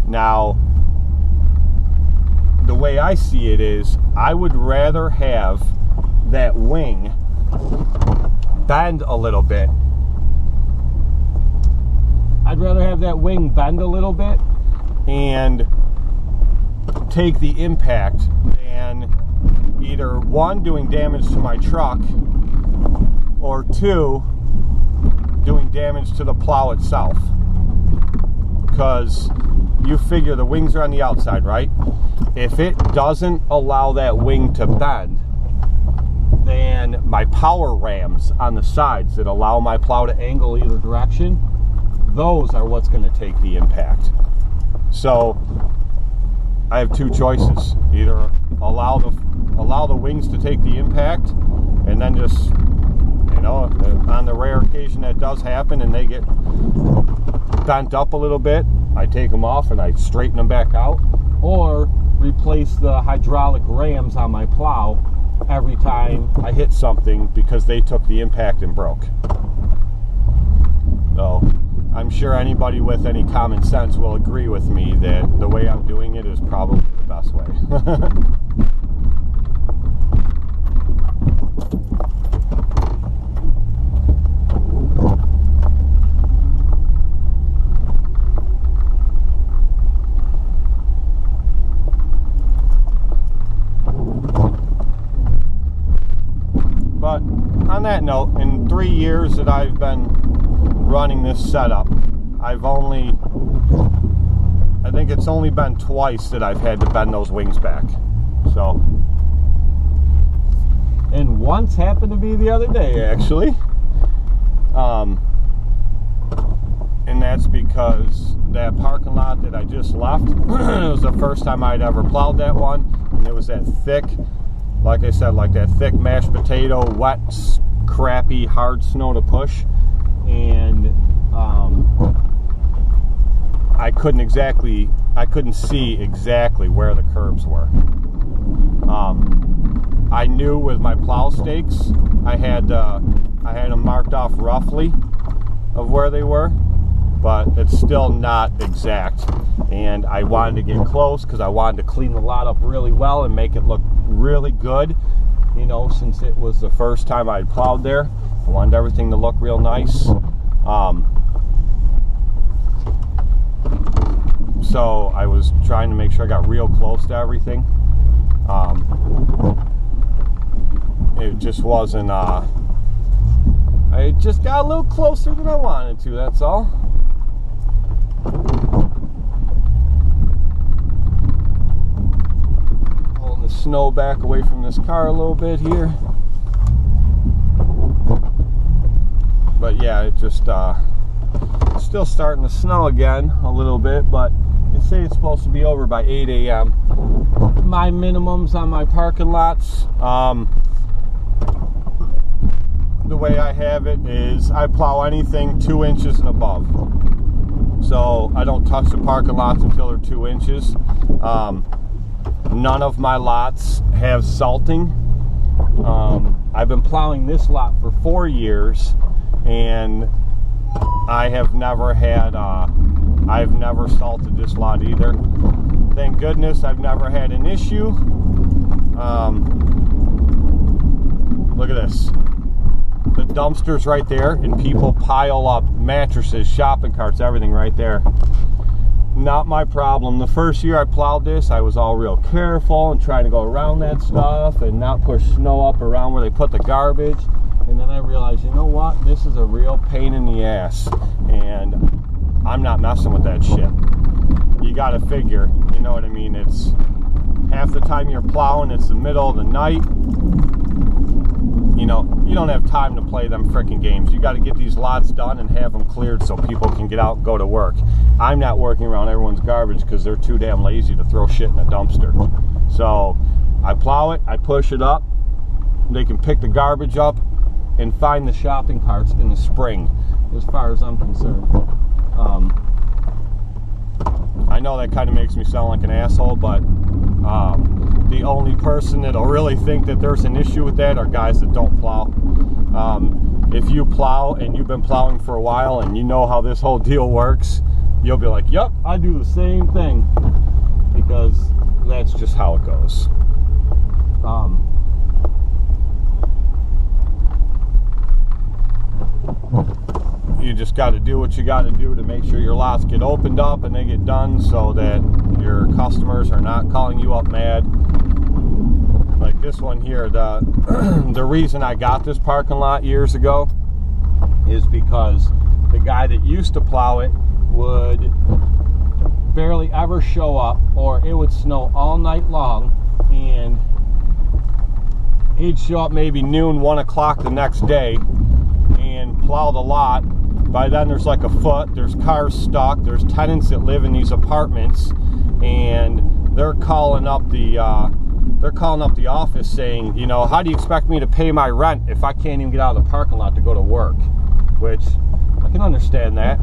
now the way I see it is, I would rather have that wing bend a little bit. I'd rather have that wing bend a little bit and take the impact than either one, doing damage to my truck, or two, doing damage to the plow itself. Because you figure the wings are on the outside, right? If it doesn't allow that wing to bend, then my power rams on the sides that allow my plow to angle either direction, those are what's going to take the impact. So I have two choices: either allow the wings to take the impact, and then just, you know, on the rare occasion that does happen and they get bent up a little bit, I take them off and I straighten them back out, or replace the hydraulic rams on my plow every time I hit something because they took the impact and broke. So I'm sure anybody with any common sense will agree with me that the way I'm doing it is probably the best way. But on that note, in 3 years that I've been running this setup, I think it's only been twice that I've had to bend those wings back. So, and once happened to be the other day, actually. And that's because that parking lot that I just left, it was the first time I'd ever plowed that one, and it was that thick, like I said, like that thick mashed potato, wet, crappy, hard snow to push. And I couldn't see exactly where the curbs were. I knew with my plow stakes, I had them marked off roughly of where they were, but it's still not exact. And I wanted to get close because I wanted to clean the lot up really well and make it look really good. You know, since it was the first time I'd plowed there, I wanted everything to look real nice. So I was trying to make sure I got real close to everything. It just wasn't, I just got a little closer than I wanted to, that's all. Holding the snow back away from this car a little bit here. But yeah, it just, still starting to snow again a little bit, but they say it's supposed to be over by 8 a.m. My minimums on my parking lots, the way I have it is I plow anything 2 inches and above. So I don't touch the parking lots until they're 2 inches. None of my lots have salting. I've been plowing this lot for 4 years, and I have never had, I've never salted this lot either. Thank goodness I've never had an issue. Look at this. The dumpster's right there, and people pile up mattresses, shopping carts, everything right there. Not my problem. The first year I plowed this, I was all real careful and trying to go around that stuff and not push snow up around where they put the garbage. And then I realized, you know what? This is a real pain in the ass, and I'm not messing with that shit. You gotta figure, you know what I mean? It's half the time you're plowing, it's the middle of the night. You know, you don't have time to play them frickin' games. You got to get these lots done and have them cleared so people can get out and go to work. I'm not working around everyone's garbage because they're too damn lazy to throw shit in a dumpster. So I plow it, I push it up. They can pick the garbage up and find the shopping carts in the spring, as far as I'm concerned. I know that kind of makes me sound like an asshole, but the only person that'll really think that there's an issue with that are guys that don't plow. If you plow and you've been plowing for a while and you know how this whole deal works, you'll be like, yep, I do the same thing, because that's just how it goes. You just got to do what you got to do to make sure your lots get opened up and they get done so that your customers are not calling you up mad. Like this one here, the reason I got this parking lot years ago is because the guy that used to plow it would barely ever show up, or it would snow all night long, and he'd show up maybe noon, 1 o'clock the next day and plow the lot. By then there's like a foot, there's cars stuck, there's tenants that live in these apartments, and they're calling up the office saying, you know, how do you expect me to pay my rent if I can't even get out of the parking lot to go to work? Which I can understand that.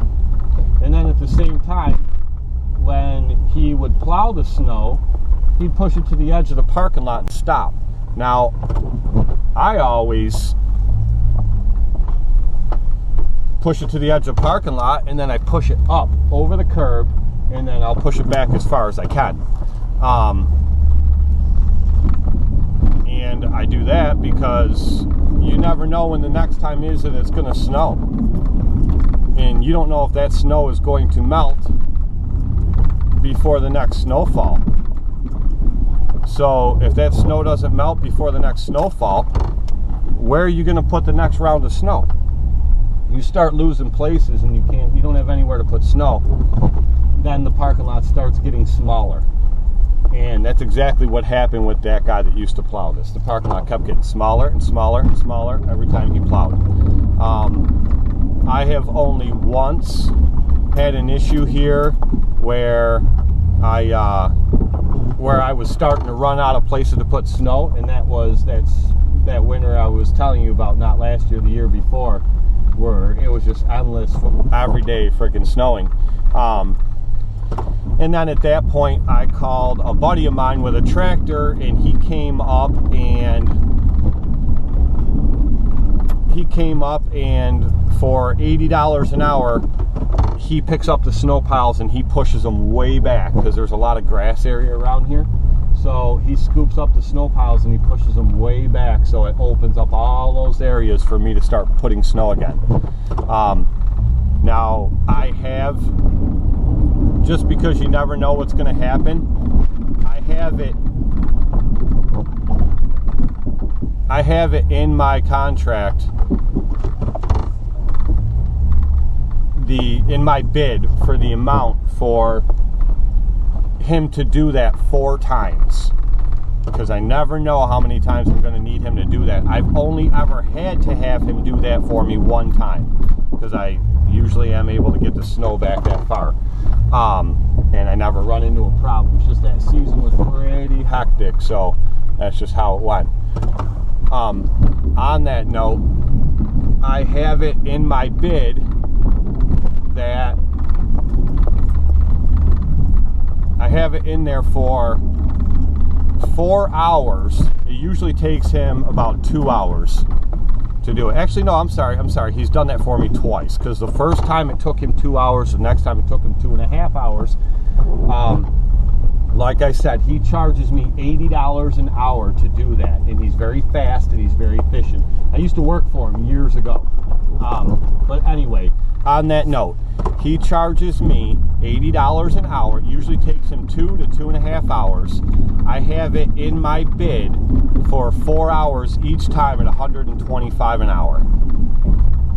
And then at the same time, when he would plow the snow, he'd push it to the edge of the parking lot and stop. Now, I always push it to the edge of the parking lot, and then I push it up over the curb, and then I'll push it back as far as I can. And I do that because you never know when the next time is that it's going to snow. And you don't know if that snow is going to melt before the next snowfall. So if that snow doesn't melt before the next snowfall, where are you going to put the next round of snow? You start losing places and you don't have anywhere to put snow, then the parking lot starts getting smaller. And that's exactly what happened with that guy that used to plow this. The parking lot kept getting smaller and smaller and smaller every time he plowed. I have only once had an issue here where I was starting to run out of places to put snow, and that winter I was telling you about, not last year, the year before, where it was just endless every day freaking snowing. And then at that point I called a buddy of mine with a tractor, and he came up and for $80 an hour he picks up the snow piles and he pushes them way back, because there's a lot of grass area around here. So he scoops up the snow piles and he pushes them way back, so it opens up all those areas for me to start putting snow again. Now I have, just because you never know what's going to happen, I have it in my contract, in my bid for the amount for him to do that 4 times, because I never know how many times I'm going to need him to do that. I've only ever had to have him do that for me 1 time, because I usually am able to get the snow back that far, and I never run into a problem. It's just that season was pretty hectic, so that's just how it went. On that note, I have it in my bid that I have it in there for 4 hours. It usually takes him about 2 hours to do it. Actually, no, I'm sorry. He's done that for me twice, because the first time it took him 2 hours, the next time it took him 2.5 hours. like I said, he charges me $80 an hour to do that, and he's very fast and he's very efficient. I used to work for him years ago. But anyway, on that note, he charges me $80 an hour. It usually takes him 2 to 2.5 hours. I have it in my bid for 4 hours each time at $125 an hour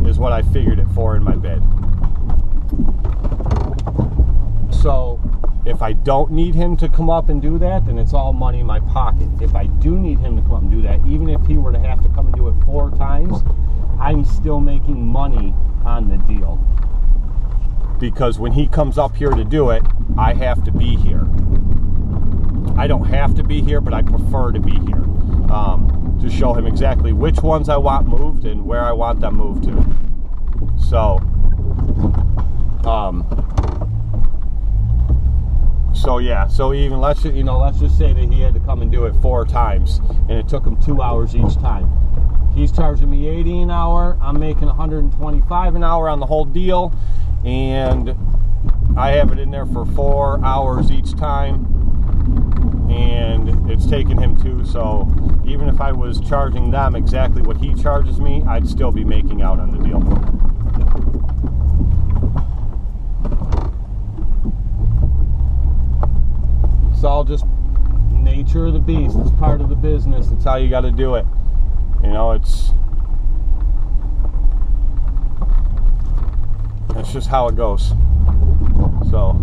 is what I figured it for in my bid. So if I don't need him to come up and do that, then it's all money in my pocket. If I do need him to come up and do that, even if he were to have to come and do it 4 times, I'm still making money on the deal. Because when he comes up here to do it, I have to be here. I don't have to be here, but I prefer to be here to show him exactly which ones I want moved and where I want them moved to. So, yeah. So even let's just say that he had to come and do it 4 times, and it took him 2 hours each time. He's charging me $80 an hour. I'm making $125 an hour on the whole deal, and I have it in there for 4 hours each time, and it's taking him 2. So even if I was charging them exactly what he charges me, I'd still be making out on the deal. It's all just nature of the beast. It's part of the business. It's how you got to do it. You know, it's just how it goes. So,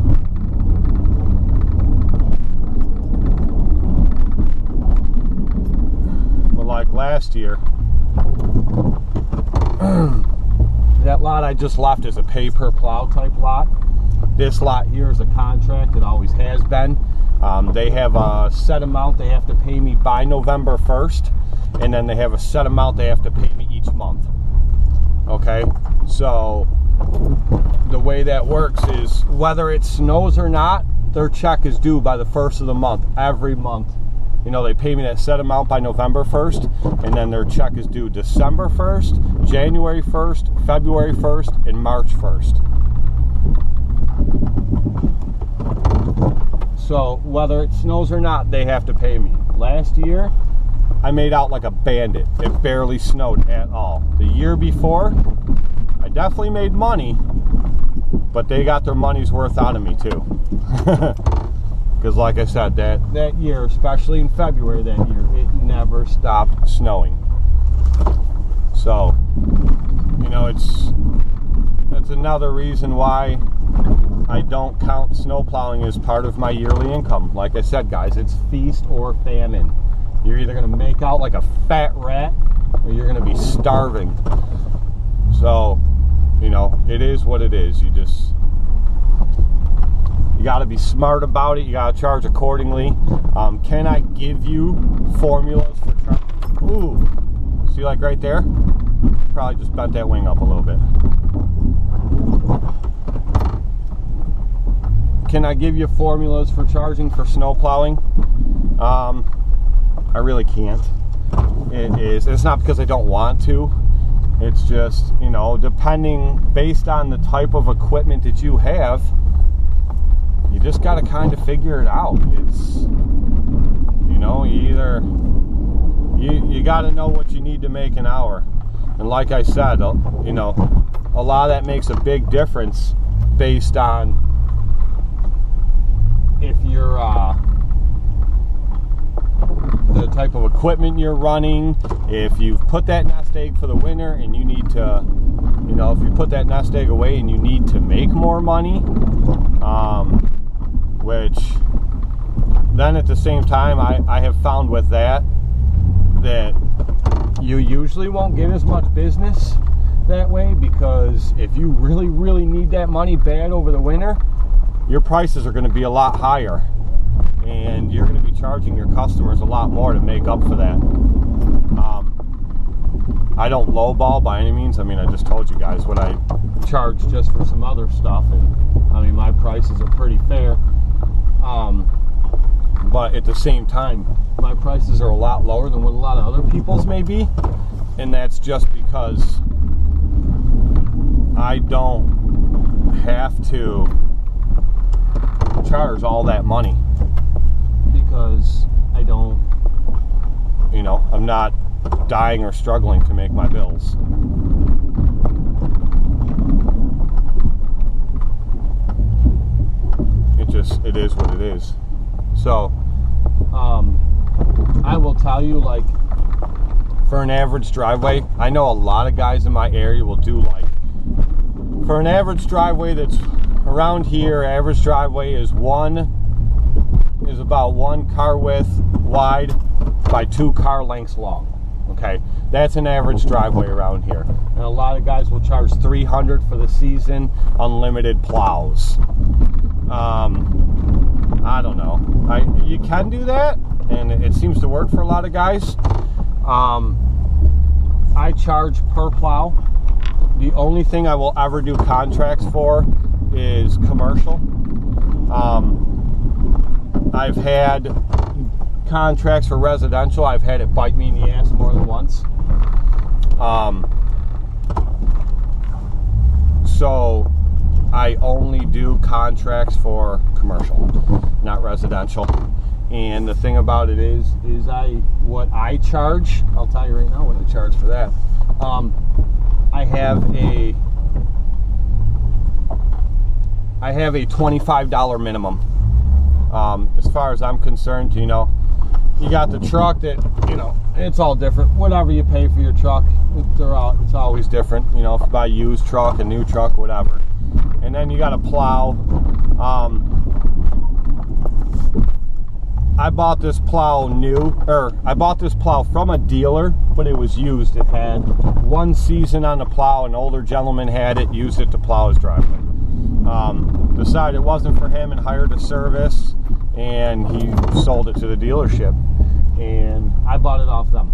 but like last year, that lot I just left is a pay per plow type lot. This lot here is a contract. It always has been. They have a set amount they have to pay me by November 1st, and then they have a set amount they have to pay me each month. Okay, so the way that works is whether it snows or not, their check is due by the 1st of the month, every month. You know, they pay me that set amount by November 1st, and then their check is due December 1st, January 1st, February 1st, and March 1st. So whether it snows or not, they have to pay me. Last year, I made out like a bandit. It barely snowed at all. The year before, I definitely made money, but they got their money's worth out of me too. Because like I said, that year, especially in February that year, it never stopped snowing. So, you know, that's another reason why I don't count snow plowing as part of my yearly income. Like I said, guys, it's feast or famine. You're either going to make out like a fat rat or you're going to be starving. So, you know, it is what it is. You got to be smart about it. You got to charge accordingly. Can I give you formulas for charging? Ooh, see, like right there? Probably just bent that wing up a little bit. Can I give you formulas for charging for snow plowing? I really can't. It's not because I don't want to. It's just, you know, based on the type of equipment that you have, you just got to kind of figure it out. It's, you know, you got to know what you need to make an hour. And like I said, you know, a lot of that makes a big difference based on if you're the type of equipment you're running, if you've put that nest egg for the winter and you need to, you know, if you put that nest egg away and you need to make more money, which then at the same time I have found with that you usually won't get as much business that way, because if you really, really need that money bad over the winter, your prices are going to be a lot higher, and you're going to be charging your customers a lot more to make up for that. I don't lowball by any means. I mean, I just told you guys what I charge just for some other stuff, and I mean, my prices are pretty fair. But at the same time, my prices are a lot lower than what a lot of other people's may be, and that's just because I don't have to charge all that money. I'm not dying or struggling to make my bills. It is what it is. So I will tell you, like, for an average driveway, I know a lot of guys in my area will do, like, for an average driveway that's around here, average driveway is about 1 car width wide by 2 car lengths long. Okay, that's an average driveway around here. And a lot of guys will charge $300 for the season, unlimited plows. I don't know. You can do that, and it seems to work for a lot of guys. I charge per plow. The only thing I will ever do contracts for is commercial. I've had contracts for residential. I've had it bite me in the ass more than once. So I only do contracts for commercial, not residential. And the thing about it is what I charge, I'll tell you right now what I charge for that. I have a $25 minimum. As far as I'm concerned, you know, you got the truck that, you know, it's all different. Whatever you pay for your truck, it's always different. You know, if you buy a used truck, a new truck, whatever. And then you got a plow. I bought this plow I bought this plow from a dealer, but it was used. It had 1 season on the plow. An older gentleman had it, used it to plow his driveway. Decided it wasn't for him and hired a service, and he sold it to the dealership, and I bought it off them.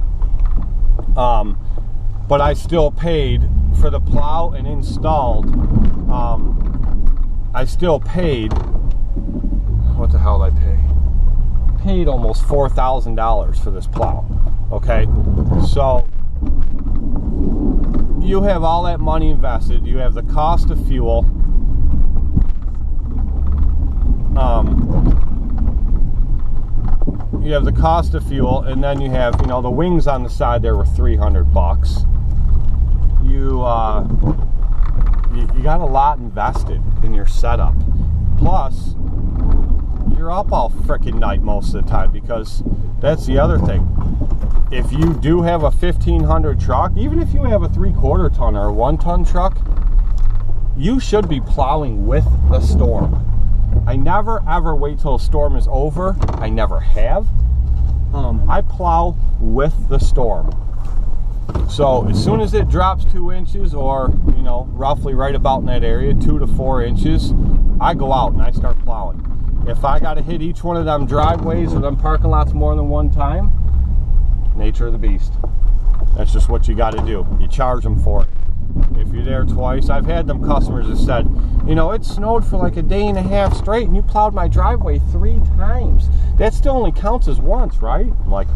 But I still paid for the plow and installed. I still paid, what the hell did I pay? Paid almost $4,000 for this plow. Okay, so you have all that money invested. You have the cost of fuel. You have the cost of fuel, and then you have, you know, the wings on the side there were $300. You got a lot invested in your setup. Plus, you're up all frickin' night most of the time, because that's the other thing. If you do have a 1500 truck, even if you have a 3/4 ton or a 1 ton truck, you should be plowing with the storm. I never ever wait till a storm is over. I never have. I plow with the storm. So as soon as it drops 2 inches, or, you know, roughly right about in that area, 2 to 4 inches, I go out and I start plowing. If I got to hit each one of them driveways or them parking lots more than one time, nature of the beast. That's just what you got to do. You charge them for it. If you're there twice, I've had them customers that said, you know, it snowed for like a day and a half straight, and you plowed my driveway 3 times. That still only counts as once, right? I'm like,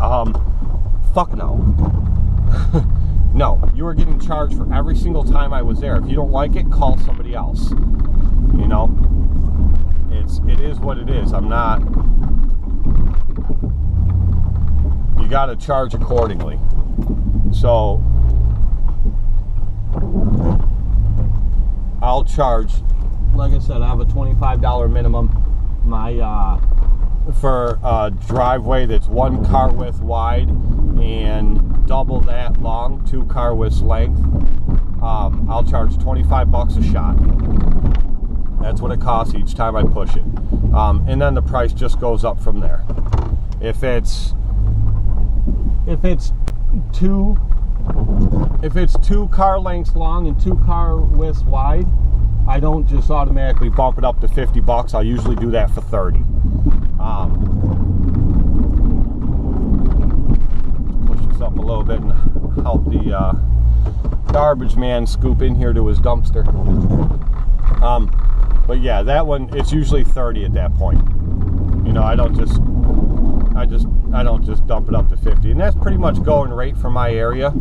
fuck no. No, you are getting charged for every single time I was there. If you don't like it, call somebody else. You know, it is what it is. I'm not. You got to charge accordingly. So I'll charge, like I said, I have a $25 minimum. For a driveway that's 1 car width wide and double that long, 2 car widths length, I'll charge $25 a shot. That's what it costs each time I push it. And then the price just goes up from there. If it's 2 car lengths long and 2 car widths wide, I don't just automatically bump it up to $50. I'll usually do that for $30. Push this up a little bit and help the garbage man scoop in here to his dumpster. But yeah, that one, it's usually $30 at that point. You know, I don't just I don't just dump it up to 50, and that's pretty much going rate for my area.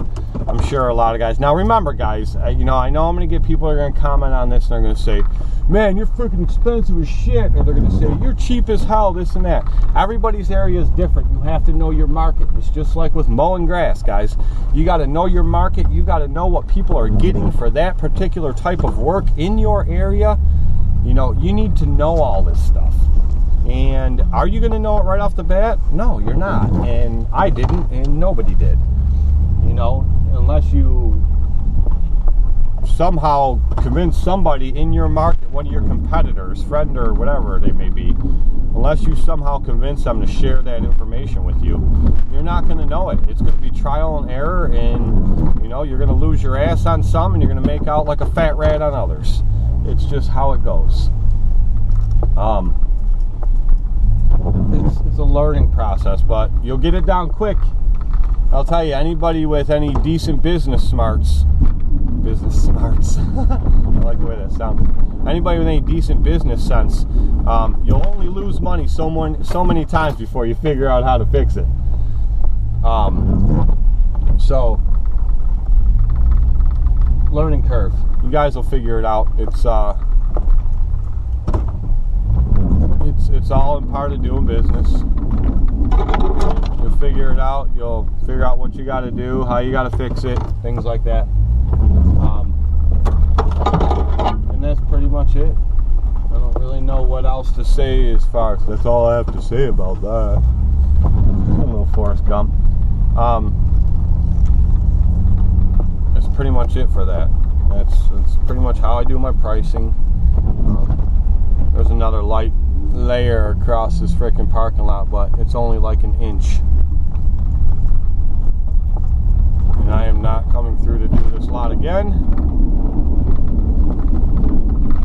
I'm sure a lot of guys. Now remember, guys, I know I'm going to get people that are going to comment on this, and they're going to say, man, you're freaking expensive as shit, or they're going to say, you're cheap as hell, this and that. Everybody's area is different. You have to know your market. It's just like with mowing grass, guys. You got to know your market. You got to know what people are getting for that particular type of work in your area. You know, you need to know all this stuff. And are you going to know it right off the bat? No, you're not. And I didn't, and nobody did. You know, unless you somehow convince somebody in your market, one of your competitors, friend or whatever they may be, unless you somehow convince them to share that information with you, you're not going to know it. It's going to be trial and error, and you know, you're going to lose your ass on some, and you're going to make out like a fat rat on others. It's just how it goes. It's a learning process, but you'll get it down quick. I'll tell you, anybody with any decent business smarts, I like the way that sounded. Anybody with any decent business sense, you'll only lose money so many times before you figure out how to fix it. So, learning curve. You guys will figure it out. It's all in part of doing business. You'll figure it out. You'll figure out what you got to do, how you got to fix it, things like that. And that's pretty much it. I don't really know what else to say as far as that's all I have to say about that. Little Forrest Gump. That's pretty much it for that. That's pretty much how I do my pricing. There's another light layer across this freaking parking lot, but it's only like an inch. And I am not coming through to do this lot again.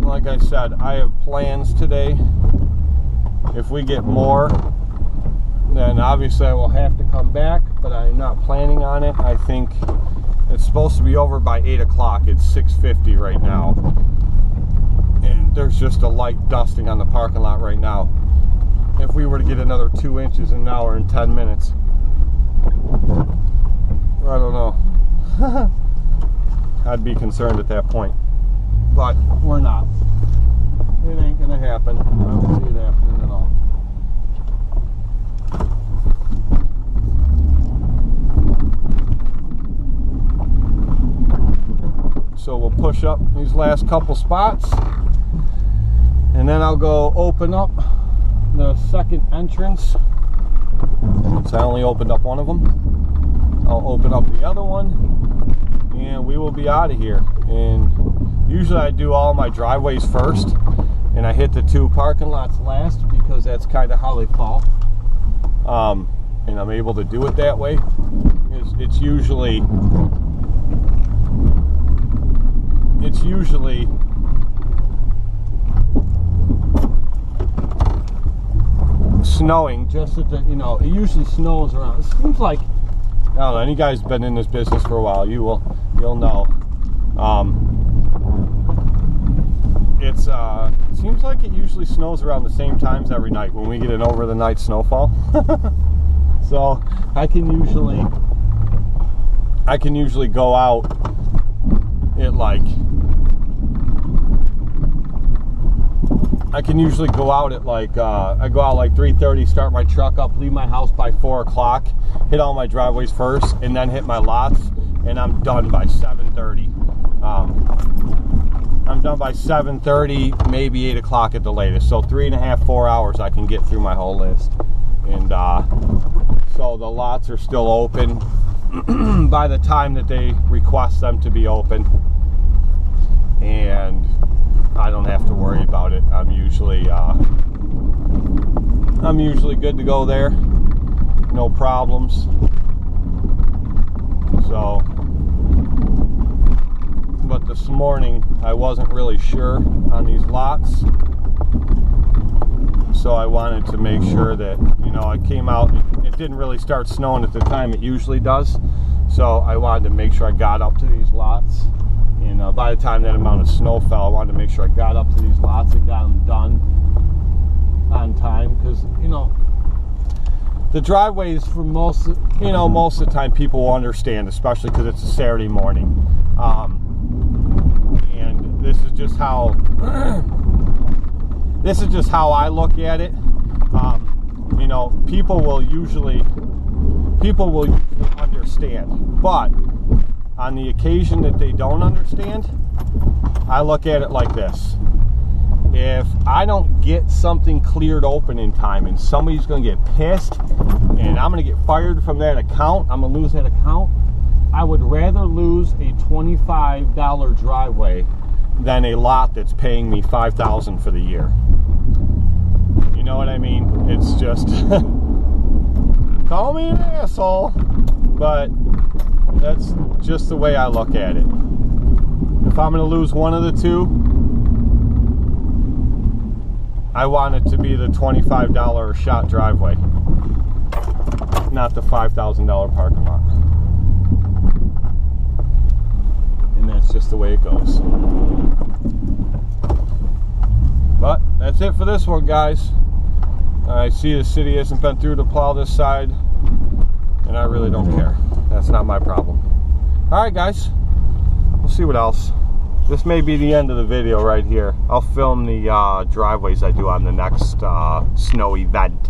Like I said, I have plans today. If we get more, then obviously I will have to come back, but I'm not planning on it. I think it's supposed to be over by 8 o'clock. It's 6:50 right now. And there's just a light dusting on the parking lot right now. If we were to get another 2 inches an hour in 10 minutes, I don't know. I'd be concerned at that point. But we're not. It ain't gonna happen. I don't see it happening at all. So we'll push up these last couple spots, and then I'll go open up the second entrance. Since I only opened up one of them, I'll open up the other one, and we will be out of here. And usually I do all my driveways first, and I hit the 2 parking lots last because that's kind of how they fall. And I'm able to do it that way. It's usually snowing just at the, it usually snows around. It seems like, I don't know, any guys been in this business for a while, you'll know. It seems like it usually snows around the same times every night when we get an over the night snowfall. So I can usually go out at like, I go out like 3:30, start my truck up, leave my house by 4 o'clock, hit all my driveways first, and then hit my lots, and I'm done by 7:30. I'm done by 7:30, maybe 8 o'clock at the latest. So 3.5, 4 hours I can get through my whole list. And so the lots are still open by the time that they request them to be open. And I don't have to worry about it. I'm usually good to go there. No problems. So, but this morning I wasn't really sure on these lots, so I wanted to make sure that, I came out, it didn't really start snowing at the time it usually does, so I wanted to make sure I got up to these lots, and by the time that amount of snow fell, I wanted to make sure I got up to these lots and got them done on time, because the driveways for most of the time people will understand, especially because it's a Saturday morning. And this is just how I look at it. People will usually understand, but on the occasion that they don't understand, I look at it like this. If I don't get something cleared open in time and somebody's going to get pissed and I'm going to get fired from that account, I'm going to lose that account, I would rather lose a $25 driveway than a lot that's paying me $5,000 for the year. You know what I mean? It's just call me an asshole, but that's just the way I look at it. If I'm going to lose one of the two, I want it to be the $25 shot driveway, not the $5,000 parking lot. And that's just the way it goes. But that's it for this one, guys. I see the city hasn't been through to plow this side, and I really don't care. That's not my problem. Alright, guys, we'll see what else. This may be the end of the video right here. I'll film the driveways I do on the next snow event.